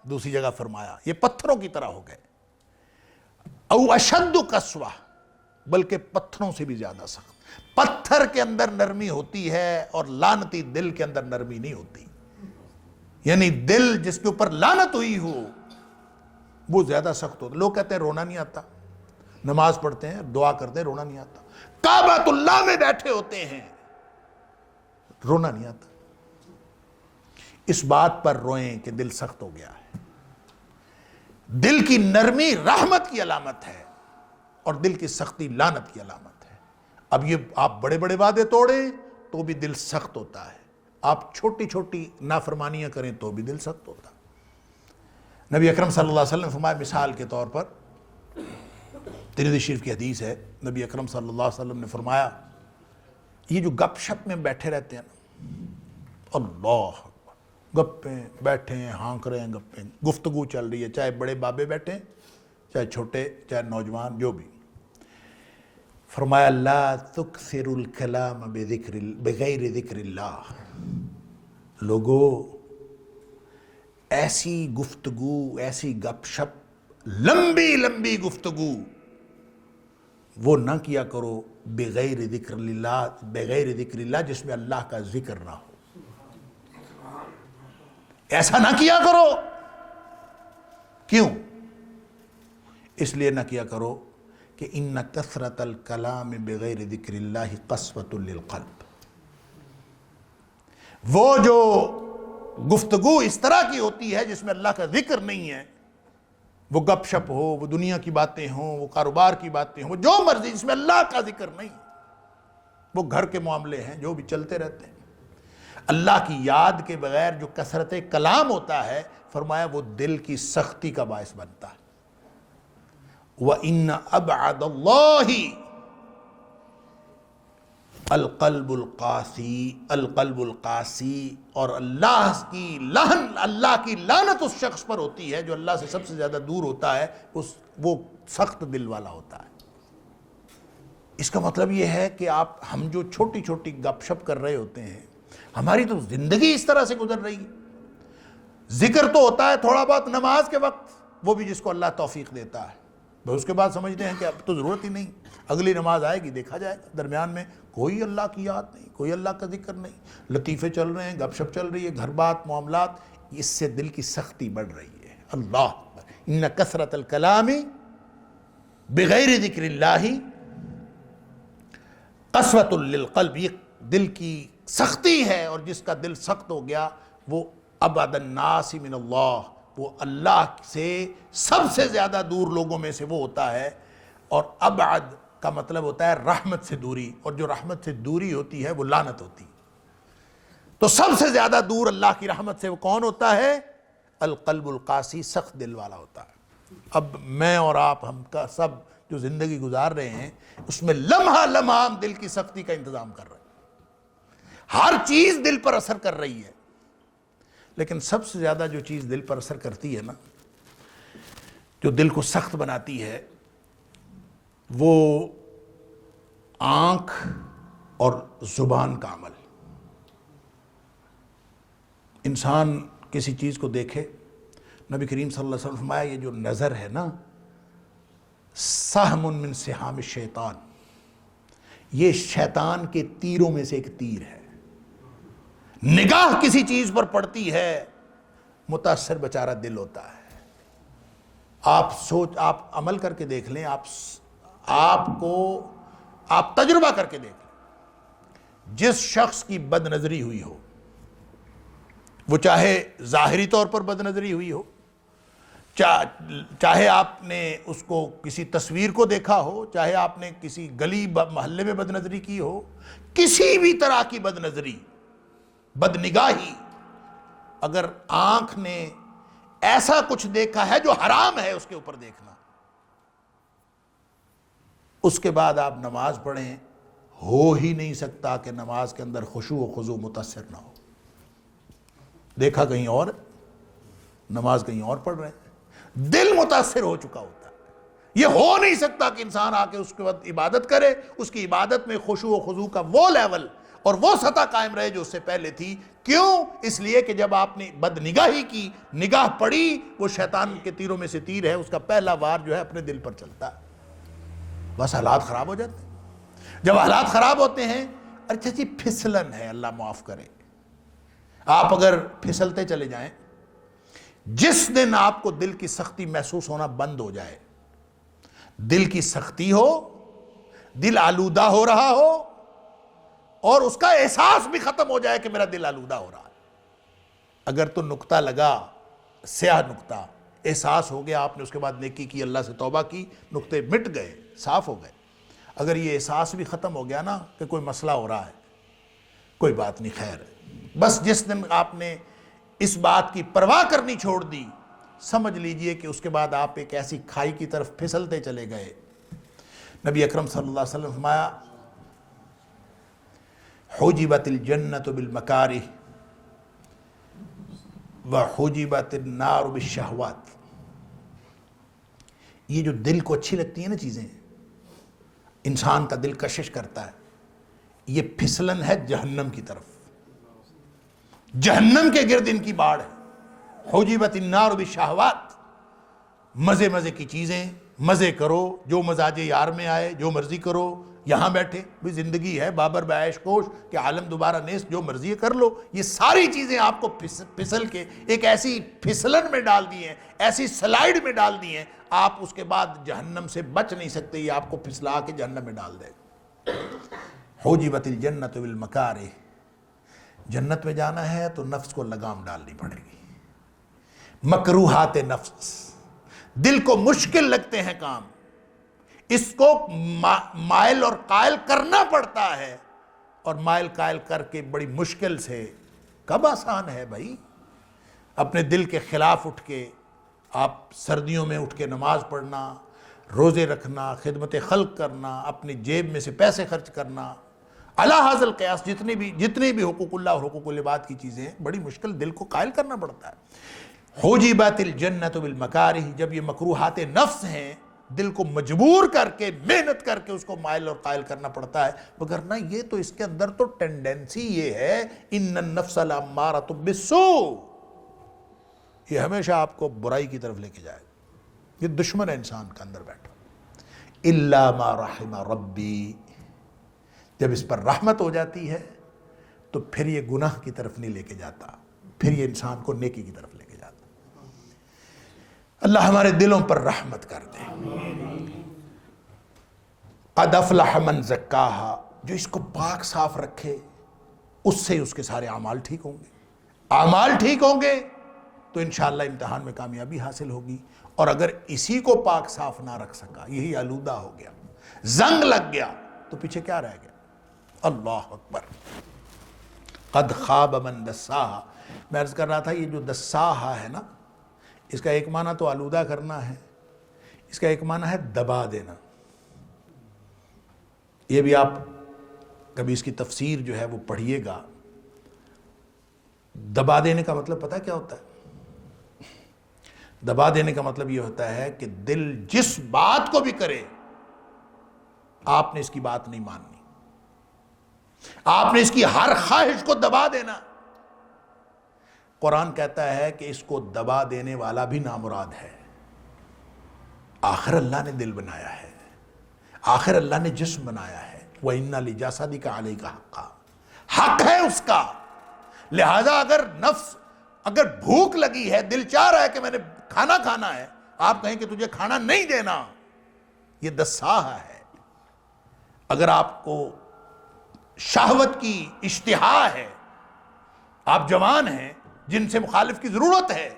دوسری جگہ فرمایا یہ پتھروں کی طرح ہو گئے، او اشد قسوہ، بلکہ پتھروں سے بھی زیادہ سخت۔ پتھر کے اندر نرمی ہوتی ہے اور لعنتی دل کے اندر نرمی نہیں ہوتی۔ یعنی دل جس کے اوپر لعنت ہوئی ہو وہ زیادہ سخت ہوتا۔ لوگ کہتے ہیں رونا نہیں آتا، نماز پڑھتے ہیں، دعا کرتے ہیں، رونا نہیں آتا۔ کعبۃ اللہ میں بیٹھے ہوتے ہیں، رونا نہیں آتا۔ اس بات پر روئیں کہ دل سخت ہو گیا ہے۔ دل کی نرمی رحمت کی علامت ہے اور دل کی سختی لعنت کی علامت ہے۔ اب یہ آپ بڑے بڑے وعدے توڑیں تو بھی دل سخت ہوتا ہے، آپ چھوٹی چھوٹی نافرمانیاں کریں تو بھی دل سخت ہوتا ہے۔ نبی اکرم صلی اللہ علیہ وسلم نے فرمایا، مثال کے طور پر ترمذی شریف کی حدیث ہے، نبی اکرم صلی اللہ علیہ وسلم نے فرمایا یہ جو گپ شپ میں بیٹھے رہتے ہیں نا، اللہ اکبر، گپیں بیٹھے ہیں، ہانک رہے ہیں، گپیں، گفتگو چل رہی ہے، چاہے بڑے بابے بیٹھے ہیں، چاہے چھوٹے، چاہے نوجوان، جو بھی۔ فرمایا لا تکثر الکلام بغیر ذکر اللہ، لوگو ایسی گفتگو، ایسی گپ شپ، لمبی لمبی گفتگو وہ نہ کیا کرو بغیر ذکر اللہ، بغیر ذکر اللہ جس میں اللہ کا ذکر نہ ہو، ایسا نہ کیا کرو۔ کیوں؟ اس لیے نہ کیا کرو کہ ان کثرت الکلام بغیر ذکر اللہ قسوۃ للقلب، وہ جو گفتگو اس طرح کی ہوتی ہے جس میں اللہ کا ذکر نہیں ہے، وہ گپ شپ ہو، وہ دنیا کی باتیں ہوں، وہ کاروبار کی باتیں ہوں، وہ جو مرضی، جس میں اللہ کا ذکر نہیں، وہ گھر کے معاملے ہیں جو بھی چلتے رہتے ہیں، اللہ کی یاد کے بغیر جو کثرت کلام ہوتا ہے، فرمایا وہ دل کی سختی کا باعث بنتا ہے۔ وَإِنَّ أَبْعَدَ اللَّهِ القلب القاسی، القلب القاسی، اور اللہ کی لعنت اس شخص پر ہوتی ہے جو اللہ سے سب سے زیادہ دور ہوتا ہے، وہ سخت دل والا ہوتا ہے۔ اس کا مطلب یہ ہے کہ ہم جو چھوٹی چھوٹی گپ شپ کر رہے ہوتے ہیں، ہماری تو زندگی اس طرح سے گزر رہی ہے۔ ذکر تو ہوتا ہے تھوڑا بہت نماز کے وقت، وہ بھی جس کو اللہ توفیق دیتا ہے، اس کے بعد سمجھتے ہیں کہ اب تو ضرورت ہی نہیں، اگلی نماز آئے گی دیکھا جائے گا۔ درمیان میں کوئی اللہ کی یاد نہیں، کوئی اللہ کا ذکر نہیں، لطیفے چل رہے ہیں، گپ شپ چل رہی ہے، گھر بات معاملات، اس سے دل کی سختی بڑھ رہی ہے۔ اللہ اکبر، ان کثرت الکلام بغیر ذکر اللہ قسوۃ للقلب، یہ دل کی سختی ہے، اور جس کا دل سخت ہو گیا وہ ابعد الناس من اللہ، وہ اللہ سے سب سے زیادہ دور لوگوں میں سے وہ ہوتا ہے۔ اور ابعد کا مطلب ہوتا ہے رحمت سے دوری، اور جو رحمت سے دوری ہوتی ہے وہ لعنت ہوتی ہے۔ تو سب سے زیادہ دور اللہ کی رحمت سے وہ کون ہوتا ہے؟ القلب القاسی، سخت دل والا ہوتا ہے۔ اب میں اور آپ، ہم کا سب جو زندگی گزار رہے ہیں، اس میں لمحہ لمحہ ہم دل کی سختی کا انتظام کر رہے ہیں، ہر چیز دل پر اثر کر رہی ہے۔ لیکن سب سے زیادہ جو چیز دل پر اثر کرتی ہے نا، جو دل کو سخت بناتی ہے، وہ آنکھ اور زبان کا عمل۔ انسان کسی چیز کو دیکھے، نبی کریم صلی اللہ علیہ وسلم فرمایا یہ جو نظر ہے نا، سہم من سہام الشیطان، یہ شیطان کے تیروں میں سے ایک تیر ہے۔ نگاہ کسی چیز پر پڑتی ہے، متاثر بیچارہ دل ہوتا ہے۔ آپ عمل کر کے دیکھ لیں، آپ تجربہ کر کے دیکھ لیں، جس شخص کی بد نظری ہوئی ہو، وہ چاہے ظاہری طور پر بد نظری ہوئی ہو، چاہے آپ نے اس کو کسی تصویر کو دیکھا ہو، چاہے آپ نے کسی گلی محلے میں بد نظری کی ہو، کسی بھی طرح کی بد نظری، بد نگاہی، اگر آنکھ نے ایسا کچھ دیکھا ہے جو حرام ہے اس کے اوپر دیکھنا، اس کے بعد آپ نماز پڑھیں، ہو ہی نہیں سکتا کہ نماز کے اندر خشوع و خضوع متاثر نہ ہو۔ دیکھا کہیں اور، نماز کہیں اور پڑھ رہے ہیں، دل متاثر ہو چکا ہوتا ہے۔ یہ ہو نہیں سکتا کہ انسان آ کے اس کے بعد عبادت کرے، اس کی عبادت میں خشوع و خضوع کا وہ لیول اور وہ سطح قائم رہے جو اس سے پہلے تھی۔ کیوں؟ اس لیے کہ جب آپ نے بد نگاہی کی، نگاہ پڑی، وہ شیطان کے تیروں میں سے تیر ہے، اس کا پہلا وار جو ہے اپنے دل پر چلتا ہے، بس حالات خراب ہو جاتے ہیں۔ جب حالات خراب ہوتے ہیں، اچھا جی پھسلن ہے، اللہ معاف کرے، آپ اگر پھسلتے چلے جائیں، جس دن آپ کو دل کی سختی محسوس ہونا بند ہو جائے، دل کی سختی ہو، دل آلودہ ہو رہا ہو، اور اس کا احساس بھی ختم ہو جائے کہ میرا دل آلودہ ہو رہا ہے، اگر تو نقطہ لگا، سیاہ نقطہ، احساس ہو گیا، آپ نے اس کے بعد نیکی کی، اللہ سے توبہ کی، نقطے مٹ گئے، صاف ہو گئے۔ اگر یہ احساس بھی ختم ہو گیا نا کہ کوئی مسئلہ ہو رہا ہے، کوئی بات نہیں، خیر ہے، بس جس دن آپ نے اس بات کی پرواہ کرنی چھوڑ دی، سمجھ لیجئے کہ اس کے بعد آپ ایک ایسی کھائی کی طرف پھسلتے چلے گئے۔ نبی اکرم صلی اللہ علیہ وسلم فرمایا، حجبت الجنت بالمکارہ وحجبت النار بالشہوات۔ یہ جو دل کو اچھی لگتی ہیں نا چیزیں، انسان کا دل کشش کرتا ہے، یہ پھسلن ہے جہنم کی طرف، جہنم کے گرد ان کی باڑ ہے۔ حجبت النار بالشہوات، مزے مزے کی چیزیں، مزے کرو، جو مزاج یار میں آئے جو مرضی کرو، یہاں بیٹھے بھی زندگی ہے، بابر بعیش کوش کہ عالم دوبارہ نیست، جو مرضی کر لو، یہ ساری چیزیں آپ کو پھسل کے ایک ایسی پھسلن میں ڈال دی ہیں، ایسی سلائیڈ میں ڈال دی ہیں، آپ اس کے بعد جہنم سے بچ نہیں سکتے، یہ آپ کو پھسلا کے جہنم میں ڈال دے۔ حجبت الجنت بالمکارہ، جنت میں جانا ہے تو نفس کو لگام ڈالنی پڑے گی۔ مکروہات نفس، دل کو مشکل لگتے ہیں کام، اس کو مائل اور قائل کرنا پڑتا ہے، اور مائل قائل کر کے بڑی مشکل سے، کب آسان ہے بھائی؟ اپنے دل کے خلاف اٹھ کے آپ سردیوں میں اٹھ کے نماز پڑھنا، روزے رکھنا، خدمت خلق کرنا، اپنی جیب میں سے پیسے خرچ کرنا، علی ھذا القیاس جتنے بھی حقوق اللہ اور حقوق العباد کی چیزیں ہیں بڑی مشکل دل کو قائل کرنا پڑتا ہے۔ حجبت الجنت بالمکارہ، جب یہ مکروہات نفس ہیں دل کو مجبور کر کے محنت کر کے اس کو مائل اور قائل کرنا پڑتا ہے، وگرنہ یہ تو اس کے اندر تو ٹینڈنسی یہ ہے ان النفس لامارۃ بالسوء، یہ ہمیشہ آپ کو برائی کی طرف لے کے جائے گا، یہ دشمن ہے انسان کا اندر بیٹھا۔ الا ما رحم ربی، جب اس پر رحمت ہو جاتی ہے تو پھر یہ گناہ کی طرف نہیں لے کے جاتا، پھر یہ انسان کو نیکی کی طرف لے کے جاتا۔ اللہ ہمارے دلوں پر رحمت کر دے۔ قد افلح من زکاہا، جو اس کو پاک صاف رکھے اس سے اس کے سارے اعمال ٹھیک ہوں گے، اعمال ٹھیک ہوں گے تو انشاءاللہ امتحان میں کامیابی حاصل ہوگی۔ اور اگر اسی کو پاک صاف نہ رکھ سکا، یہی آلودہ ہو گیا، زنگ لگ گیا، تو پیچھے کیا رہ گیا؟ اللہ اکبر۔ قد خواب من دساہا، میں عرض کر رہا تھا یہ جو دساہا ہے نا، اس کا ایک معنی تو آلودہ کرنا ہے، اس کا ایک معنی ہے دبا دینا۔ یہ بھی آپ کبھی اس کی تفسیر جو ہے وہ پڑھیے گا۔ دبا دینے کا مطلب پتہ کیا ہوتا ہے؟ دبا دینے کا مطلب یہ ہوتا ہے کہ دل جس بات کو بھی کرے آپ نے اس کی بات نہیں ماننی، آپ نے اس کی ہر خواہش کو دبا دینا۔ قرآن کہتا ہے کہ اس کو دبا دینے والا بھی نامراد ہے۔ آخر اللہ نے دل بنایا ہے، آخر اللہ نے جسم بنایا ہے۔ وَإِنَّ لِجَسَدِكَ عَلَيْكَ حَقًّا، حق ہے اس کا۔ لہذا اگر بھوک لگی ہے، دل چاہ رہا ہے کہ میں نے کھانا کھانا ہے، آپ کہیں کہ تجھے کھانا نہیں دینا، یہ دساہا ہے۔ اگر آپ کو شہوت کی اشتہا ہے، آپ جوان ہیں، جن سے مخالف کی ضرورت ہے،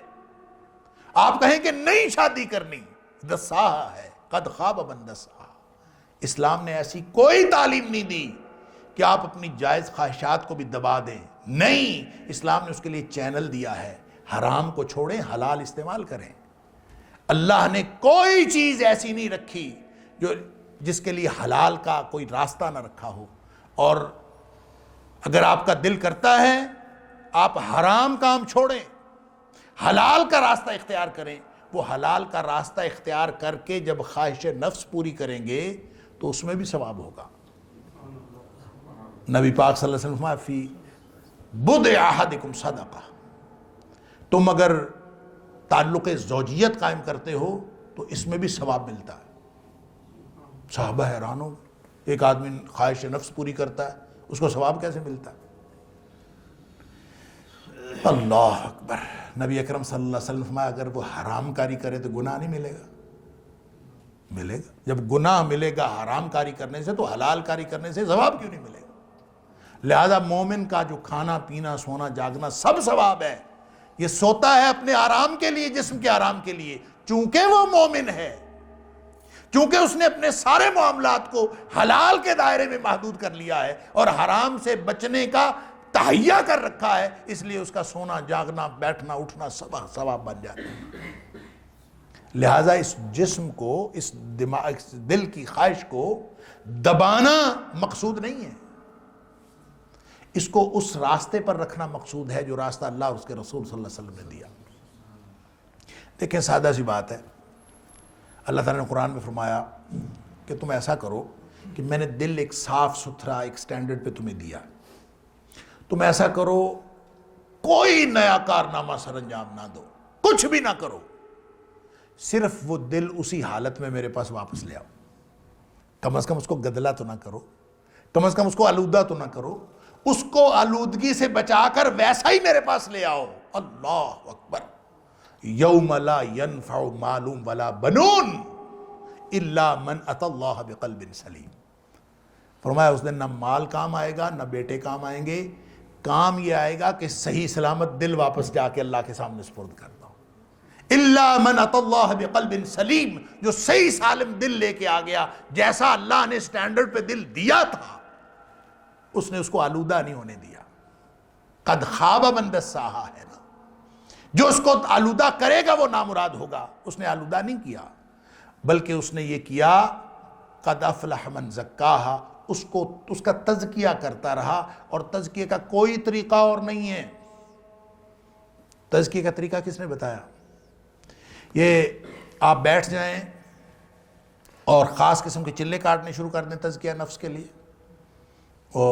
آپ کہیں کہ نہیں شادی کرنی، دساہا ہے۔ قد خواب من دساہا۔ اسلام نے ایسی کوئی تعلیم نہیں دی کہ آپ اپنی جائز خواہشات کو بھی دبا دیں، نہیں، اسلام نے اس کے لیے چینل دیا ہے، حرام کو چھوڑیں، حلال استعمال کریں۔ اللہ نے کوئی چیز ایسی نہیں رکھی جس کے لیے حلال کا کوئی راستہ نہ رکھا ہو، اور اگر آپ کا دل کرتا ہے آپ حرام کام چھوڑیں، حلال کا راستہ اختیار کریں۔ وہ حلال کا راستہ اختیار کر کے جب خواہش نفس پوری کریں گے تو اس میں بھی ثواب ہوگا۔ نبی پاک صلی اللہ علیہ وسلم فرمایا فی بضع احدکم صدقہ، تم اگر تعلق زوجیت قائم کرتے ہو تو اس میں بھی ثواب ملتا ہے۔ صحابہ حیران ہو، ایک آدمی خواہش نفس پوری کرتا ہے، اس کو ثواب کیسے ملتا ہے؟ اللہ اکبر۔ نبی اکرم صلی اللہ علیہ وسلم فرمایا اگر وہ حرام کاری کرے تو گناہ نہیں ملے گا؟ ملے گا۔ جب گناہ ملے گا حرام کاری کرنے سے تو حلال کاری کرنے سے ثواب کیوں نہیں ملے گا؟ لہذا مومن کا جو کھانا پینا سونا جاگنا سب ثواب ہے۔ یہ سوتا ہے اپنے آرام کے لیے، جسم کے آرام کے لیے، چونکہ وہ مومن ہے، چونکہ اس نے اپنے سارے معاملات کو حلال کے دائرے میں محدود کر لیا ہے اور حرام سے بچنے کا تہیہ کر رکھا ہے، اس لیے اس کا سونا جاگنا بیٹھنا اٹھنا سب ثواب بن جاتا ہے۔ لہٰذا اس جسم کو، اس دل کی خواہش کو دبانا مقصود نہیں ہے، اس کو اس راستے پر رکھنا مقصود ہے جو راستہ اللہ اور اس کے رسول صلی اللہ علیہ وسلم نے دیا۔ دیکھیں سادہ سی بات ہے، اللہ تعالیٰ نے قرآن میں فرمایا کہ تم ایسا کرو کہ میں نے دل ایک صاف ستھرا ایک سٹینڈرڈ پہ تمہیں دیا، تم ایسا کرو کوئی نیا کارنامہ سر انجام نہ دو، کچھ بھی نہ کرو، صرف وہ دل اسی حالت میں میرے پاس واپس لے آؤ۔ کم از کم اس کو گدلہ تو نہ کرو، کم از کم اس کو آلودہ تو نہ کرو، اس کو آلودگی سے بچا کر ویسا ہی میرے پاس لے آؤ۔ اللہ اکبر۔ یوم لا ینفع مال ولا بنون الا من اتى اللہ بقلب سلیم۔ فرمایا اس دن نہ مال کام آئے گا نہ بیٹے کام آئیں گے، کام یہ آئے گا کہ صحیح سلامت دل واپس جا کے اللہ کے سامنے سپرد کرتا ہوں۔ الا من اتى اللہ بقلب سلیم، جو صحیح سالم دل لے کے آ گیا، جیسا اللہ نے سٹینڈرڈ پہ دل دیا تھا اس نے اس کو آلودہ نہیں ہونے دیا۔ قد خواب من دساہا ہے نا، جو اس کو آلودہ کرے گا وہ نامراد ہوگا، اس نے آلودہ نہیں کیا، بلکہ اس نے یہ کیا قد افلح من زکاہا، اس کا تزکیہ کرتا رہا، اور تزکیے کا کوئی طریقہ اور نہیں ہے۔ تزکیے کا طریقہ کس نے بتایا؟ یہ آپ بیٹھ جائیں اور خاص قسم کے چلے کاٹنے شروع کر دیں تزکیہ نفس کے لیے۔ وہ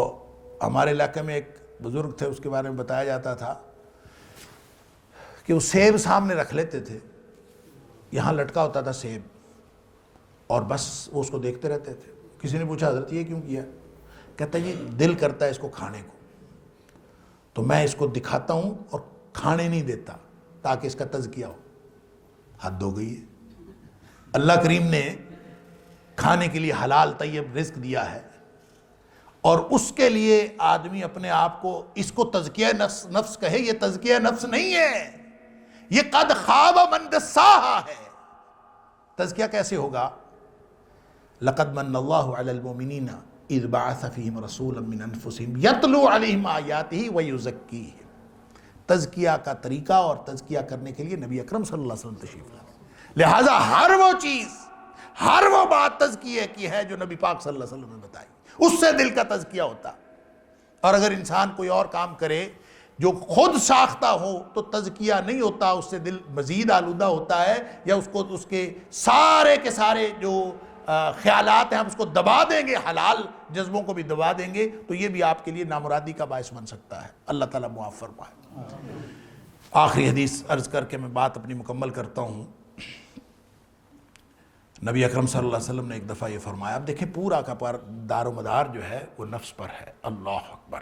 ہمارے علاقے میں ایک بزرگ تھے، اس کے بارے میں بتایا جاتا تھا کہ وہ سیب سامنے رکھ لیتے تھے، یہاں لٹکا ہوتا تھا سیب، اور بس وہ اس کو دیکھتے رہتے تھے۔ کسی نے پوچھا حضرت یہ کیوں کیا؟ کہتا ہے یہ دل کرتا ہے اس کو کھانے کو، تو میں اس کو دکھاتا ہوں اور کھانے نہیں دیتا تاکہ اس کا تزکیہ ہو۔ حد ہو گئی ہے۔ اللہ کریم نے کھانے کے لیے حلال طیب رزق دیا ہے، اور اس کے لیے آدمی اپنے آپ کو اس کو تزکیہ نفس کہے، یہ تزکیہ نفس نہیں ہے، یہ قد خواب من دساہا ہے۔ تزکیہ کیسے ہوگا؟ لقد من اللہ علی المؤمنین اذ بعث فیہم رسولا من انفسہم یتلو علیہم آیاتہ ویزکیہم۔ تزکیہ کا طریقہ اور تزکیہ کرنے کے لیے نبی اکرم صلی اللہ علیہ وسلم تشریف لائے، لہٰذا ہر وہ چیز، ہر وہ بات تزکیہ کی ہے جو نبی پاک صلی اللہ علیہ وسلم نے بتائی، اس سے دل کا تزکیہ ہوتا۔ اور اگر انسان کوئی اور کام کرے جو خود ساختہ ہو تو تزکیہ نہیں ہوتا، اس سے دل مزید آلودہ ہوتا ہے، یا اس کے سارے کے سارے جو خیالات ہیں ہم اس کو دبا دیں گے، حلال جذبوں کو بھی دبا دیں گے، تو یہ بھی آپ کے لیے نامرادی کا باعث بن سکتا ہے۔ اللہ تعالیٰ معاف فرمائے۔ آخری حدیث عرض کر کے میں بات اپنی مکمل کرتا ہوں۔ نبی اکرم صلی اللہ علیہ وسلم نے ایک دفعہ یہ فرمایا، اب دیکھیں پورا کا دار و مدار جو ہے وہ نفس پر ہے، اللہ اکبر،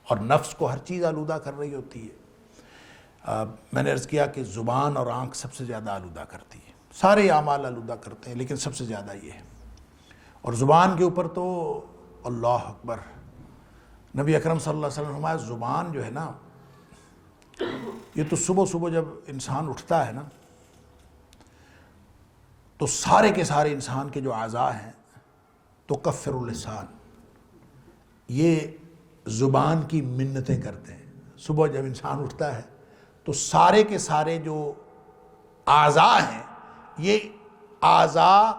اور نفس کو ہر چیز آلودہ کر رہی ہوتی ہے۔ میں نے عرض کیا کہ زبان اور آنکھ سب سے زیادہ آلودہ کرتی ہے، سارے اعمال آلودہ کرتے ہیں لیکن سب سے زیادہ یہ ہے، اور زبان کے اوپر تو اللہ اکبر۔ نبی اکرم صلی اللہ علیہ وسلم نے فرمایا زبان جو ہے نا، یہ تو صبح صبح جب انسان اٹھتا ہے نا تو سارے کے سارے انسان کے جو اعضاء ہیں تو کفر اللسان، یہ زبان کی منتیں کرتے ہیں۔ صبح جب انسان اٹھتا ہے تو سارے کے سارے جو اعضاء ہیں، یہ اعضاء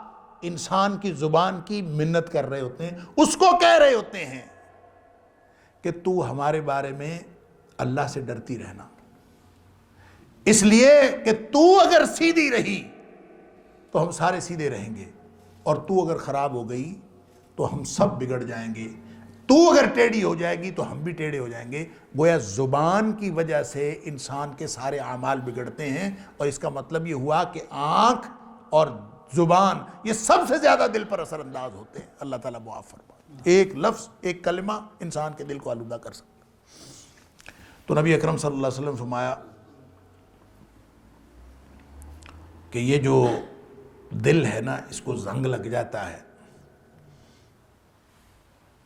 انسان کی زبان کی منت کر رہے ہوتے ہیں، اس کو کہہ رہے ہوتے ہیں کہ تو ہمارے بارے میں اللہ سے ڈرتی رہنا، اس لیے کہ تو اگر سیدھی رہی تو ہم سارے سیدھے رہیں گے، اور تو اگر خراب ہو گئی تو ہم سب بگڑ جائیں گے، تو اگر ٹیڑھی ہو جائے گی تو ہم بھی ٹیڑھے ہو جائیں گے۔ گویا زبان کی وجہ سے انسان کے سارے اعمال بگڑتے ہیں، اور اس کا مطلب یہ ہوا کہ آنکھ اور زبان یہ سب سے زیادہ دل پر اثر انداز ہوتے ہیں۔ اللہ تعالیٰ معاف فرمائے۔ ایک لفظ، ایک کلمہ انسان کے دل کو آلودہ کر سکتا ہے۔ تو نبی اکرم صلی اللہ علیہ وسلم فرمایا کہ یہ جو دل ہے نا، اس کو زنگ لگ جاتا ہے۔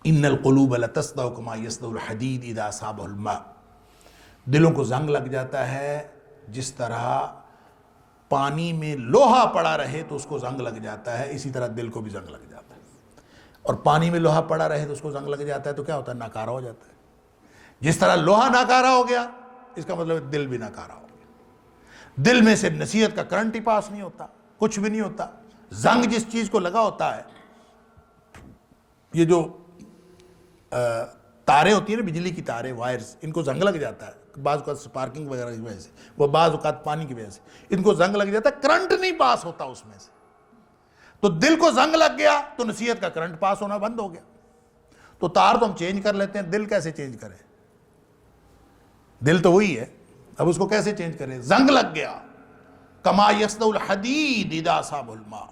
ان القلوب لتصدع کما یصدع الحدید اذا اصابہ الماء، دلوں کو زنگ لگ جاتا ہے جس طرح پانی میں لوہا پڑا رہے تو اس کو زنگ لگ جاتا ہے، اسی طرح دل کو بھی زنگ لگ جاتا ہے۔ اور پانی میں لوہا پڑا رہے تو اس کو زنگ لگ جاتا ہے تو کیا ہوتا ہے؟ ناکارہ ہو جاتا ہے۔ جس طرح لوہا ناکارہ ہو گیا، اس کا مطلب دل بھی ناکارہ ہو گیا، دل میں سے نصیحت کا کرنٹ ہی پاس نہیں ہوتا، کچھ بھی نہیں ہوتا۔ زنگ جس چیز کو لگا ہوتا ہے، یہ جو تاریں ہوتی ہیں نا، بجلی کی تاریں، وائرز، ان کو زنگ لگ جاتا ہے، بعض اوقات سپارکنگ وغیرہ کی وجہ سے، وہ بعض اوقات پانی کی وجہ سے ان کو زنگ لگ جاتا ہے، کرنٹ نہیں پاس ہوتا اس میں سے۔ تو دل کو زنگ لگ گیا تو نصیحت کا کرنٹ پاس ہونا بند ہو گیا۔ تو تار تو ہم چینج کر لیتے ہیں، دل کیسے چینج کریں؟ دل تو وہی ہے، اب اس کو کیسے چینج کریں؟ زنگ لگ گیا، کما یصدع الحدید اذا اصابہ الماء،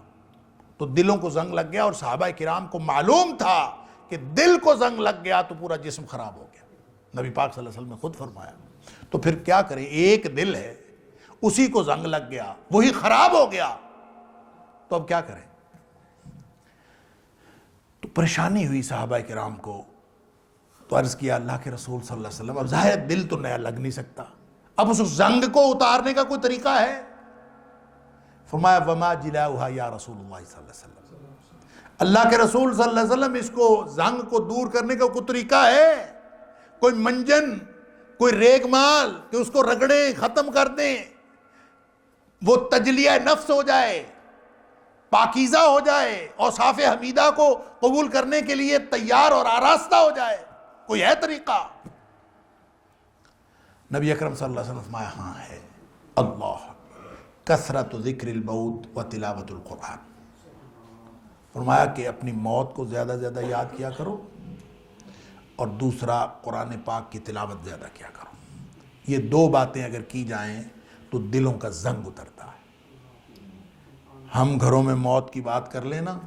تو دلوں کو زنگ لگ گیا، اور صحابہ کرام کو معلوم تھا کہ دل کو زنگ لگ گیا تو پورا جسم خراب ہو گیا۔ نبی پاک صلی اللہ علیہ وسلم نے خود فرمایا۔ تو پھر کیا کریں؟ ایک دل ہے، اسی کو زنگ لگ گیا، وہی خراب ہو گیا، تو اب کیا کریں؟ تو پریشانی ہوئی صحابہ کرام کو، تو عرض کیا اللہ کے رسول صلی اللہ علیہ وسلم، اب ظاہر دل تو نیا لگ نہیں سکتا، اب اس زنگ کو اتارنے کا کوئی طریقہ ہے؟ فرمایا وما جلاؤہا یا رسول اللہ صلی اللہ علیہ وسلم، اللہ کے رسول صلی اللہ علیہ وسلم، اس کو زنگ کو دور کرنے کا کوئی طریقہ ہے؟ کوئی منجن، کوئی ریگ مال کہ اس کو رگڑیں، ختم کر دیں، وہ تجلیہ نفس ہو جائے؟ پاکیزہ ہو جائے، اوصاف حمیدہ کو قبول کرنے کے لیے تیار اور آراستہ ہو جائے؟ کوئی ہے طریقہ؟ نبی اکرم صلی اللہ علیہ وسلم فرمایا ہاں ہے، اللہ کثرت ذکر الموت و تلاوت القرآن۔ فرمایا کہ اپنی موت کو زیادہ زیادہ یاد کیا کرو، اور دوسرا قرآن پاک کی تلاوت زیادہ کیا کرو۔ یہ دو باتیں اگر کی جائیں تو دلوں کا زنگ اترتا ہے۔ ہم گھروں میں موت کی بات کر لینا،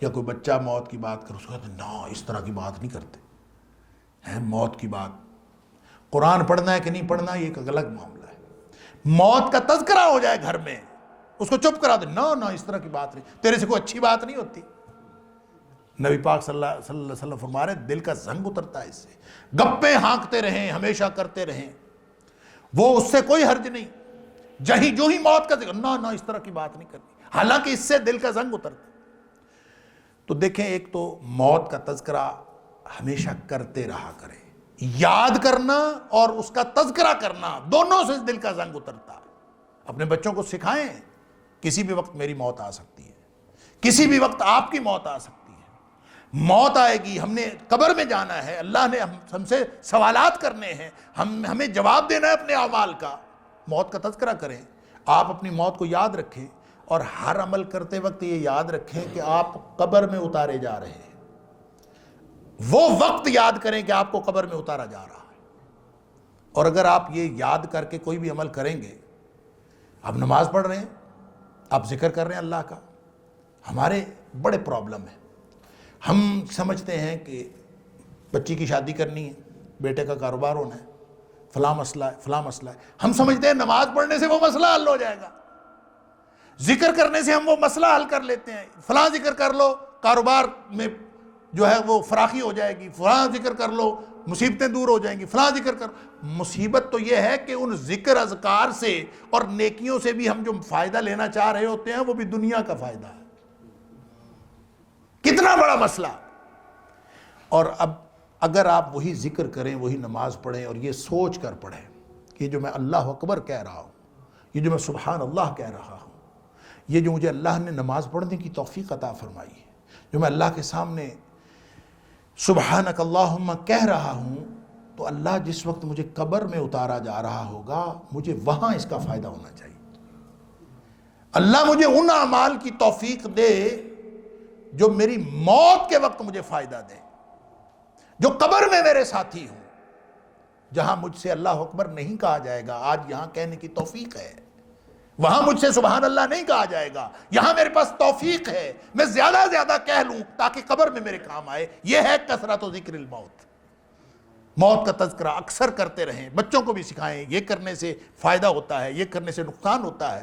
یا کوئی بچہ موت کی بات کر، اس کو کہتے ہیں نا اس طرح کی بات نہیں کرتے ہیں، موت کی بات۔ قرآن پڑھنا ہے کہ نہیں پڑھنا یہ ایک الگ معاملہ ہے۔ موت کا تذکرہ ہو جائے گھر میں، اس کو چپ کرا دے، نا اس طرح کی بات نہیں، تیرے سے کوئی اچھی بات نہیں ہوتی۔ نبی پاک صلی اللہ علیہ وسلم فرما رہے ہیں دل کا زنگ اترتا ہے اس سے۔ گپیں ہانکتے رہیں، ہمیشہ کرتے رہیں، وہ اس سے کوئی حرج نہیں۔ جو ہی موت کا ذکر، نا اس طرح کی بات نہیں کرنی، حالانکہ اس سے دل کا زنگ اترتا۔ تو دیکھیں، ایک تو موت کا تذکرہ ہمیشہ کرتے رہا کریں، یاد کرنا اور اس کا تذکرہ کرنا، دونوں سے دل کا زنگ اترتا۔ اپنے بچوں کو سکھائیں کسی بھی وقت میری موت آ سکتی ہے، کسی بھی وقت آپ کی موت آ سکتی ہے، موت آئے گی، ہم نے قبر میں جانا ہے، اللہ نے ہم سے سوالات کرنے ہیں، ہمیں جواب دینا ہے اپنے اعمال کا۔ موت کا تذکرہ کریں، آپ اپنی موت کو یاد رکھیں، اور ہر عمل کرتے وقت یہ یاد رکھیں کہ آپ قبر میں اتارے جا رہے ہیں۔ وہ وقت یاد کریں کہ آپ کو قبر میں اتارا جا رہا ہے۔ اور اگر آپ یہ یاد کر کے کوئی بھی عمل کریں گے، آپ نماز پڑھ رہے ہیں، آپ ذکر کر رہے ہیں اللہ کا، ہمارے بڑے پرابلم ہیں۔ ہم سمجھتے ہیں کہ بچی کی شادی کرنی ہے، بیٹے کا کاروبار ہونا ہے، فلاں مسئلہ ہے، فلاں مسئلہ ہے، ہم سمجھتے ہیں نماز پڑھنے سے وہ مسئلہ حل ہو جائے گا، ذکر کرنے سے ہم وہ مسئلہ حل کر لیتے ہیں، فلاں ذکر کر لو کاروبار میں جو ہے وہ فراخی ہو جائے گی، فلاں ذکر کر لو مصیبتیں دور ہو جائیں گی، فلاں ذکر کر۔ مصیبت تو یہ ہے کہ ان ذکر اذکار سے اور نیکیوں سے بھی ہم جو فائدہ لینا چاہ رہے ہوتے ہیں وہ بھی دنیا کا فائدہ ہے۔ کتنا بڑا مسئلہ۔ اور اب اگر آپ وہی ذکر کریں، وہی نماز پڑھیں، اور یہ سوچ کر پڑھیں کہ جو میں اللہ اکبر کہہ رہا ہوں، یہ جو میں سبحان اللہ کہہ رہا ہوں، یہ جو مجھے اللہ نے نماز پڑھنے کی توفیق عطا فرمائی ہے، جو میں اللہ کے سامنے سبحانک اللہم کہہ رہا ہوں، تو اللہ جس وقت مجھے قبر میں اتارا جا رہا ہوگا مجھے وہاں اس کا فائدہ ہونا چاہیے۔ اللہ مجھے ان اعمال کی توفیق دے جو میری موت کے وقت مجھے فائدہ دے، جو قبر میں میرے ساتھی ہوں، جہاں مجھ سے اللہ اکبر نہیں کہا جائے گا، آج یہاں کہنے کی توفیق ہے، وہاں مجھ سے سبحان اللہ نہیں کہا جائے گا، یہاں میرے پاس توفیق ہے، میں زیادہ زیادہ کہہ لوں تاکہ قبر میں میرے کام آئے۔ یہ ہے کثرت و ذکر الموت۔ موت کا تذکرہ اکثر کرتے رہیں، بچوں کو بھی سکھائیں، یہ کرنے سے فائدہ ہوتا ہے، یہ کرنے سے نقصان ہوتا ہے،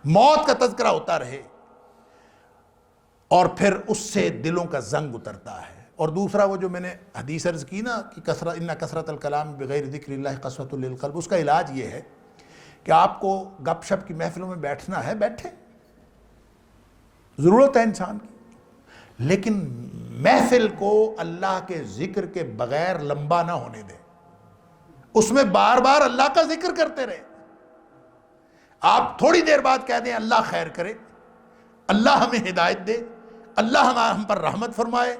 موت کا تذکرہ ہوتا رہے، اور پھر اس سے دلوں کا زنگ اترتا ہے۔ اور دوسرا وہ جو میں نے حدیث عرض کی نا کہ ان کثرت الکلام بغیر ذکر اللہ قسوۃ للقلب، اس کا علاج یہ ہے کہ آپ کو گپ شپ کی محفلوں میں بیٹھنا ہے، بیٹھیں، ضرورت ہے انسان کی، لیکن محفل کو اللہ کے ذکر کے بغیر لمبا نہ ہونے دیں، اس میں بار بار اللہ کا ذکر کرتے رہے۔ آپ تھوڑی دیر بعد کہہ دیں اللہ خیر کرے، اللہ ہمیں ہدایت دے، اللہ ہم پر رحمت فرمائے،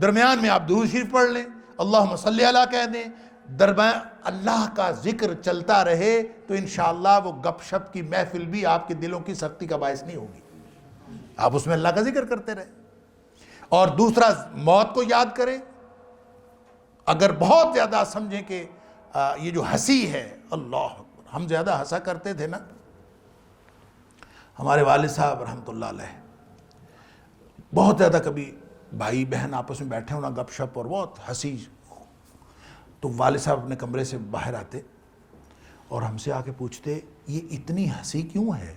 درمیان میں آپ درود شریف پڑھ لیں، اللہم صلی علی کہہ دیں، درمیان اللہ کا ذکر چلتا رہے، تو انشاءاللہ وہ گپ شپ کی محفل بھی آپ کے دلوں کی سختی کا باعث نہیں ہوگی، آپ اس میں اللہ کا ذکر کرتے رہے۔ اور دوسرا موت کو یاد کریں۔ اگر بہت زیادہ سمجھیں کہ یہ جو ہنسی ہے، اللہ اکبر، ہم زیادہ ہنسا کرتے تھے نا، ہمارے والد صاحب رحمۃ اللہ علیہ بہت زیادہ، کبھی بھائی بہن آپس میں بیٹھے ہونا گپ شپ اور بہت ہنسی، تو والد صاحب اپنے کمرے سے باہر آتے اور ہم سے آ کے پوچھتے یہ اتنی ہنسی کیوں ہے؟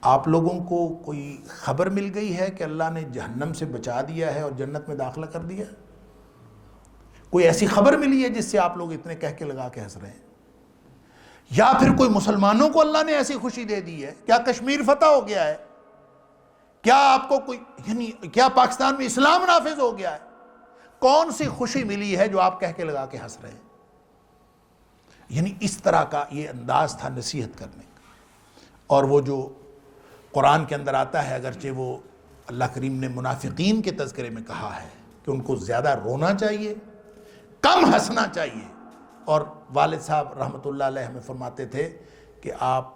آپ لوگوں کو کوئی خبر مل گئی ہے کہ اللہ نے جہنم سے بچا دیا ہے اور جنت میں داخلہ کر دیا؟ کوئی ایسی خبر ملی ہے جس سے آپ لوگ اتنے کہہ کے لگا کے ہنس رہے ہیں؟ یا پھر کوئی مسلمانوں کو اللہ نے ایسی خوشی دے دی ہے؟ کیا کشمیر فتح ہو گیا ہے؟ کیا آپ کو کوئی یعنی کیا پاکستان میں اسلام نافذ ہو گیا ہے؟ کون سی خوشی ملی ہے جو آپ کہہ کے لگا کے ہنس رہے ہیں؟ یعنی اس طرح کا یہ انداز تھا نصیحت کرنے کا۔ اور وہ جو قرآن کے اندر آتا ہے، اگرچہ وہ اللہ کریم نے منافقین کے تذکرے میں کہا ہے کہ ان کو زیادہ رونا چاہیے، کم ہنسنا چاہیے، اور والد صاحب رحمۃ اللہ علیہ ہمیں فرماتے تھے کہ آپ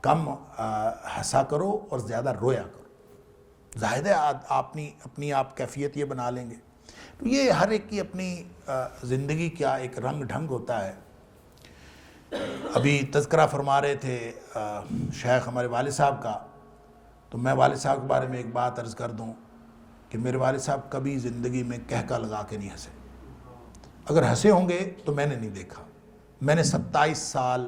کم ہنسا کرو اور زیادہ رویا کرو۔ ظاہر ہے اپنی آپ کیفیت یہ بنا لیں گے، تو یہ ہر ایک کی اپنی زندگی کا ایک رنگ ڈھنگ ہوتا ہے۔ ابھی تذکرہ فرما رہے تھے شیخ ہمارے والد صاحب کا، تو میں والد صاحب کے بارے میں ایک بات عرض کر دوں کہ میرے والد صاحب کبھی زندگی میں کہکا لگا کے نہیں ہنسے۔ اگر ہنسے ہوں گے تو میں نے نہیں دیکھا۔ میں نے 27 سال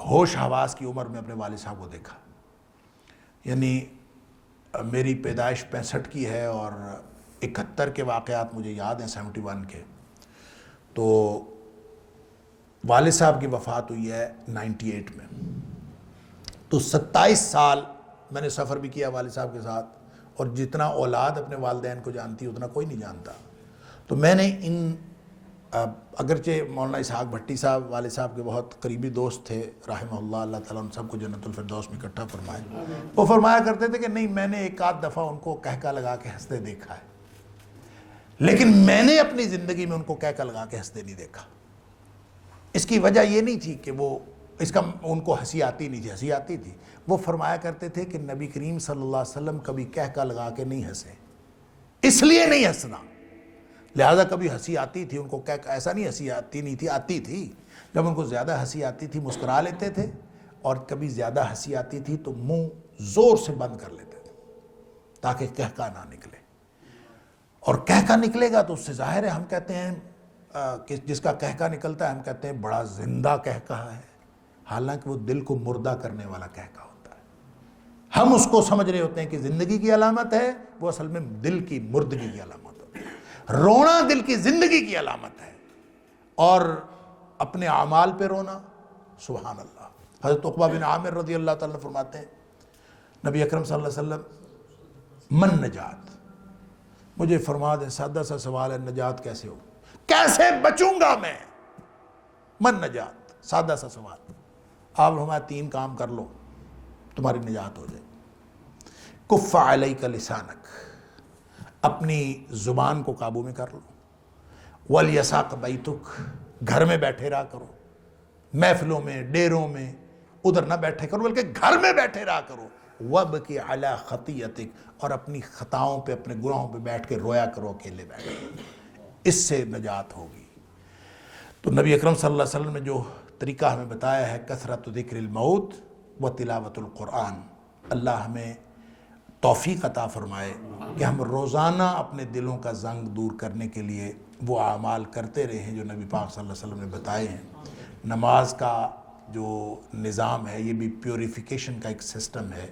ہوش حواس کی عمر میں اپنے والد صاحب کو دیکھا، یعنی میری پیدائش 65 کی ہے اور 71 کے واقعات مجھے یاد ہیں، 71 کے، تو والد صاحب کی وفات ہوئی ہے 98 میں، تو 27 سال میں نے سفر بھی کیا والد صاحب کے ساتھ، اور جتنا اولاد اپنے والدین کو جانتی اتنا کوئی نہیں جانتا۔ تو میں نے اگرچہ مولانا اسحاق بھٹی صاحب والد صاحب کے بہت قریبی دوست تھے رحمہ اللہ، اللہ تعالیٰ ان سب کو جنت الفردوس میں اکٹھا فرمائے، وہ فرمایا کرتے تھے کہ نہیں، میں نے ایک آدھ دفعہ ان کو کہکا لگا کے ہنستے دیکھا ہے، لیکن میں نے اپنی زندگی میں ان کو کہکا لگا کے ہنستے نہیں دیکھا۔ اس کی وجہ یہ نہیں تھی کہ ان کو ہنسی آتی نہیں تھی، ہنسی آتی تھی۔ وہ فرمایا کرتے تھے کہ نبی کریم صلی اللہ علیہ وسلم کبھی کہکا لگا کے نہیں ہنسے، اس لیے نہیں ہنسنا، لہذا کبھی ہنسی آتی تھی ان کو، ایسا نہیں ہنسی آتی نہیں تھی، آتی تھی۔ جب ان کو زیادہ ہنسی آتی تھی مسکرا لیتے تھے، اور کبھی زیادہ ہنسی آتی تھی تو منہ زور سے بند کر لیتے تھے تاکہ کہکا نہ نکلے، اور کہکا نکلے گا تو اس سے ظاہر ہے، ہم کہتے ہیں کہ جس کا کہکا نکلتا ہے ہم کہتے ہیں بڑا زندہ کہکا ہے، حالانکہ وہ دل کو مردہ کرنے والا کہکا ہوتا ہے۔ ہم اس کو سمجھ رہے ہوتے ہیں کہ زندگی کی علامت ہے، وہ اصل میں دل کی مردگی کی علامت ہوتی ہے۔ رونا دل کی زندگی کی علامت ہے، اور اپنے اعمال پہ رونا، سبحان اللہ۔ حضرت عقبہ بن عامر رضی اللہ تعالیٰ فرماتے ہیں نبی اکرم صلی اللہ علیہ وسلم من نجات، مجھے فرما دیں سادہ سا سوال ہے، نجات کیسے ہو، کیسے بچوں گا میں، من نجات، سادہ سا سوال۔ آپ فرمایا 3 کام کر لو تمہاری نجات ہو جائے۔ کف علیک لسانک، اپنی زبان کو قابو میں کر لو، ولیساق بیتک، گھر میں بیٹھے رہا کرو، محفلوں میں ڈیروں میں ادھر نہ بیٹھے کرو بلکہ گھر میں بیٹھے رہا کرو، وابکی علی خطیئتک، اور اپنی خطاؤں پہ اپنے گناہوں پہ بیٹھ کے رویا کرو، اکیلے بیٹھ کے، اس سے نجات ہوگی۔ تو نبی اکرم صلی اللہ علیہ وسلم نے جو طریقہ ہمیں بتایا ہے، کثرت ذکر الموت و تلاوت القرآن، اللہ ہمیں توفیق عطا فرمائے کہ ہم روزانہ اپنے دلوں کا زنگ دور کرنے کے لیے وہ اعمال کرتے رہے ہیں جو نبی پاک صلی اللہ علیہ وسلم نے بتائے ہیں۔ نماز کا جو نظام ہے یہ بھی پیوریفیکیشن کا ایک سسٹم ہے،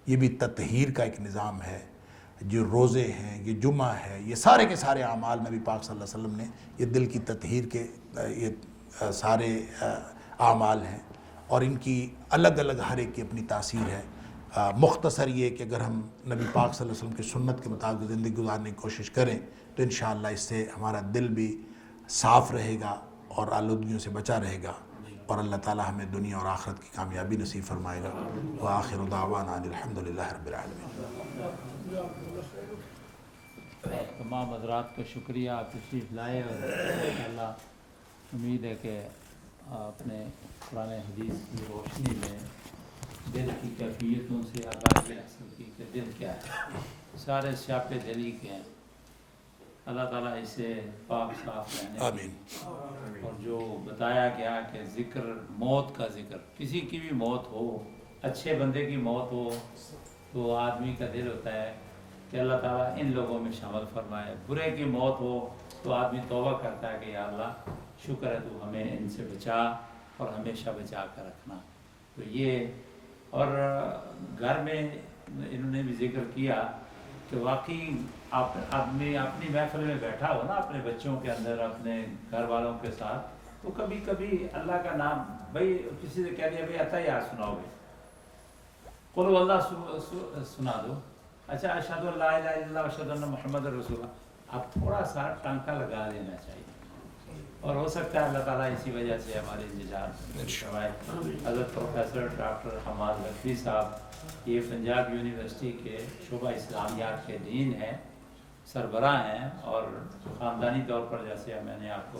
یہ بھی تطہیر کا ایک نظام ہے۔ جو روزے ہیں، یہ جمعہ ہے، یہ سارے کے سارے اعمال نبی پاک صلی اللہ علیہ وسلم نے یہ دل کی تطہیر کے یہ سارے اعمال ہیں، اور ان کی الگ الگ ہر ایک کی اپنی تاثیر ہے۔ مختصر یہ کہ اگر ہم نبی پاک صلی اللہ علیہ وسلم کی سنت کے مطابق زندگی گزارنے کی کوشش کریں تو انشاءاللہ اس سے ہمارا دل بھی صاف رہے گا اور آلودگیوں سے بچا رہے گا، اور اللہ تعالی ہمیں دنیا اور آخرت کی کامیابی نصیب فرمائے گا۔ وآخر دعوانا ان الحمدللہ رب العالمین۔ تمام حضرات کا شکریہ، آپ تشریف لائے، اور انشاءاللہ امید ہے کہ اپنے قرآن حدیث کی روشنی میں دل کی کیفیتوں سے آگاہی حاصل کی کہ دل کیا ہے، سارے سیاپے دلی کے ہیں۔ اللہ تعالیٰ اسے پاک صاف رہنے آمین۔ اور جو بتایا گیا کہ ذکر، موت کا ذکر، کسی کی بھی موت ہو، اچھے بندے کی موت ہو تو آدمی کا دل ہوتا ہے کہ اللہ تعالیٰ ان لوگوں میں شامل فرمائے، برے کی موت ہو تو آدمی توبہ کرتا ہے کہ یا اللہ شکر ہے تو ہمیں ان سے بچا اور ہمیشہ بچا کر رکھنا۔ تو یہ، اور گھر میں انہوں نے بھی ذکر کیا کہ واقعی آدمی اپنی محفل میں بیٹھا ہو نا، اپنے بچوں کے اندر، اپنے گھر والوں کے ساتھ، تو کبھی کبھی اللہ کا نام، بھائی کسی سے کہہ دیا بھائی عطیہ سناؤ گے، قل هو اللہ سنا دو، اچھا اشہد ان لا الہ الا اللہ اشہد ان محمد رسول اللہ، اب تھوڑا سا ٹانکا لگا دینا چاہیے، اور ہو سکتا ہے اللہ تعالیٰ اسی وجہ سے ہمارے انتظار فرمائے۔ حضرت پروفیسر ڈاکٹر حماد لکھوی صاحب یہ پنجاب یونیورسٹی کے شعبہ اسلامیات کے ڈین ہیں، سربراہ ہیں، اور خاندانی طور پر جیسے میں نے آپ کو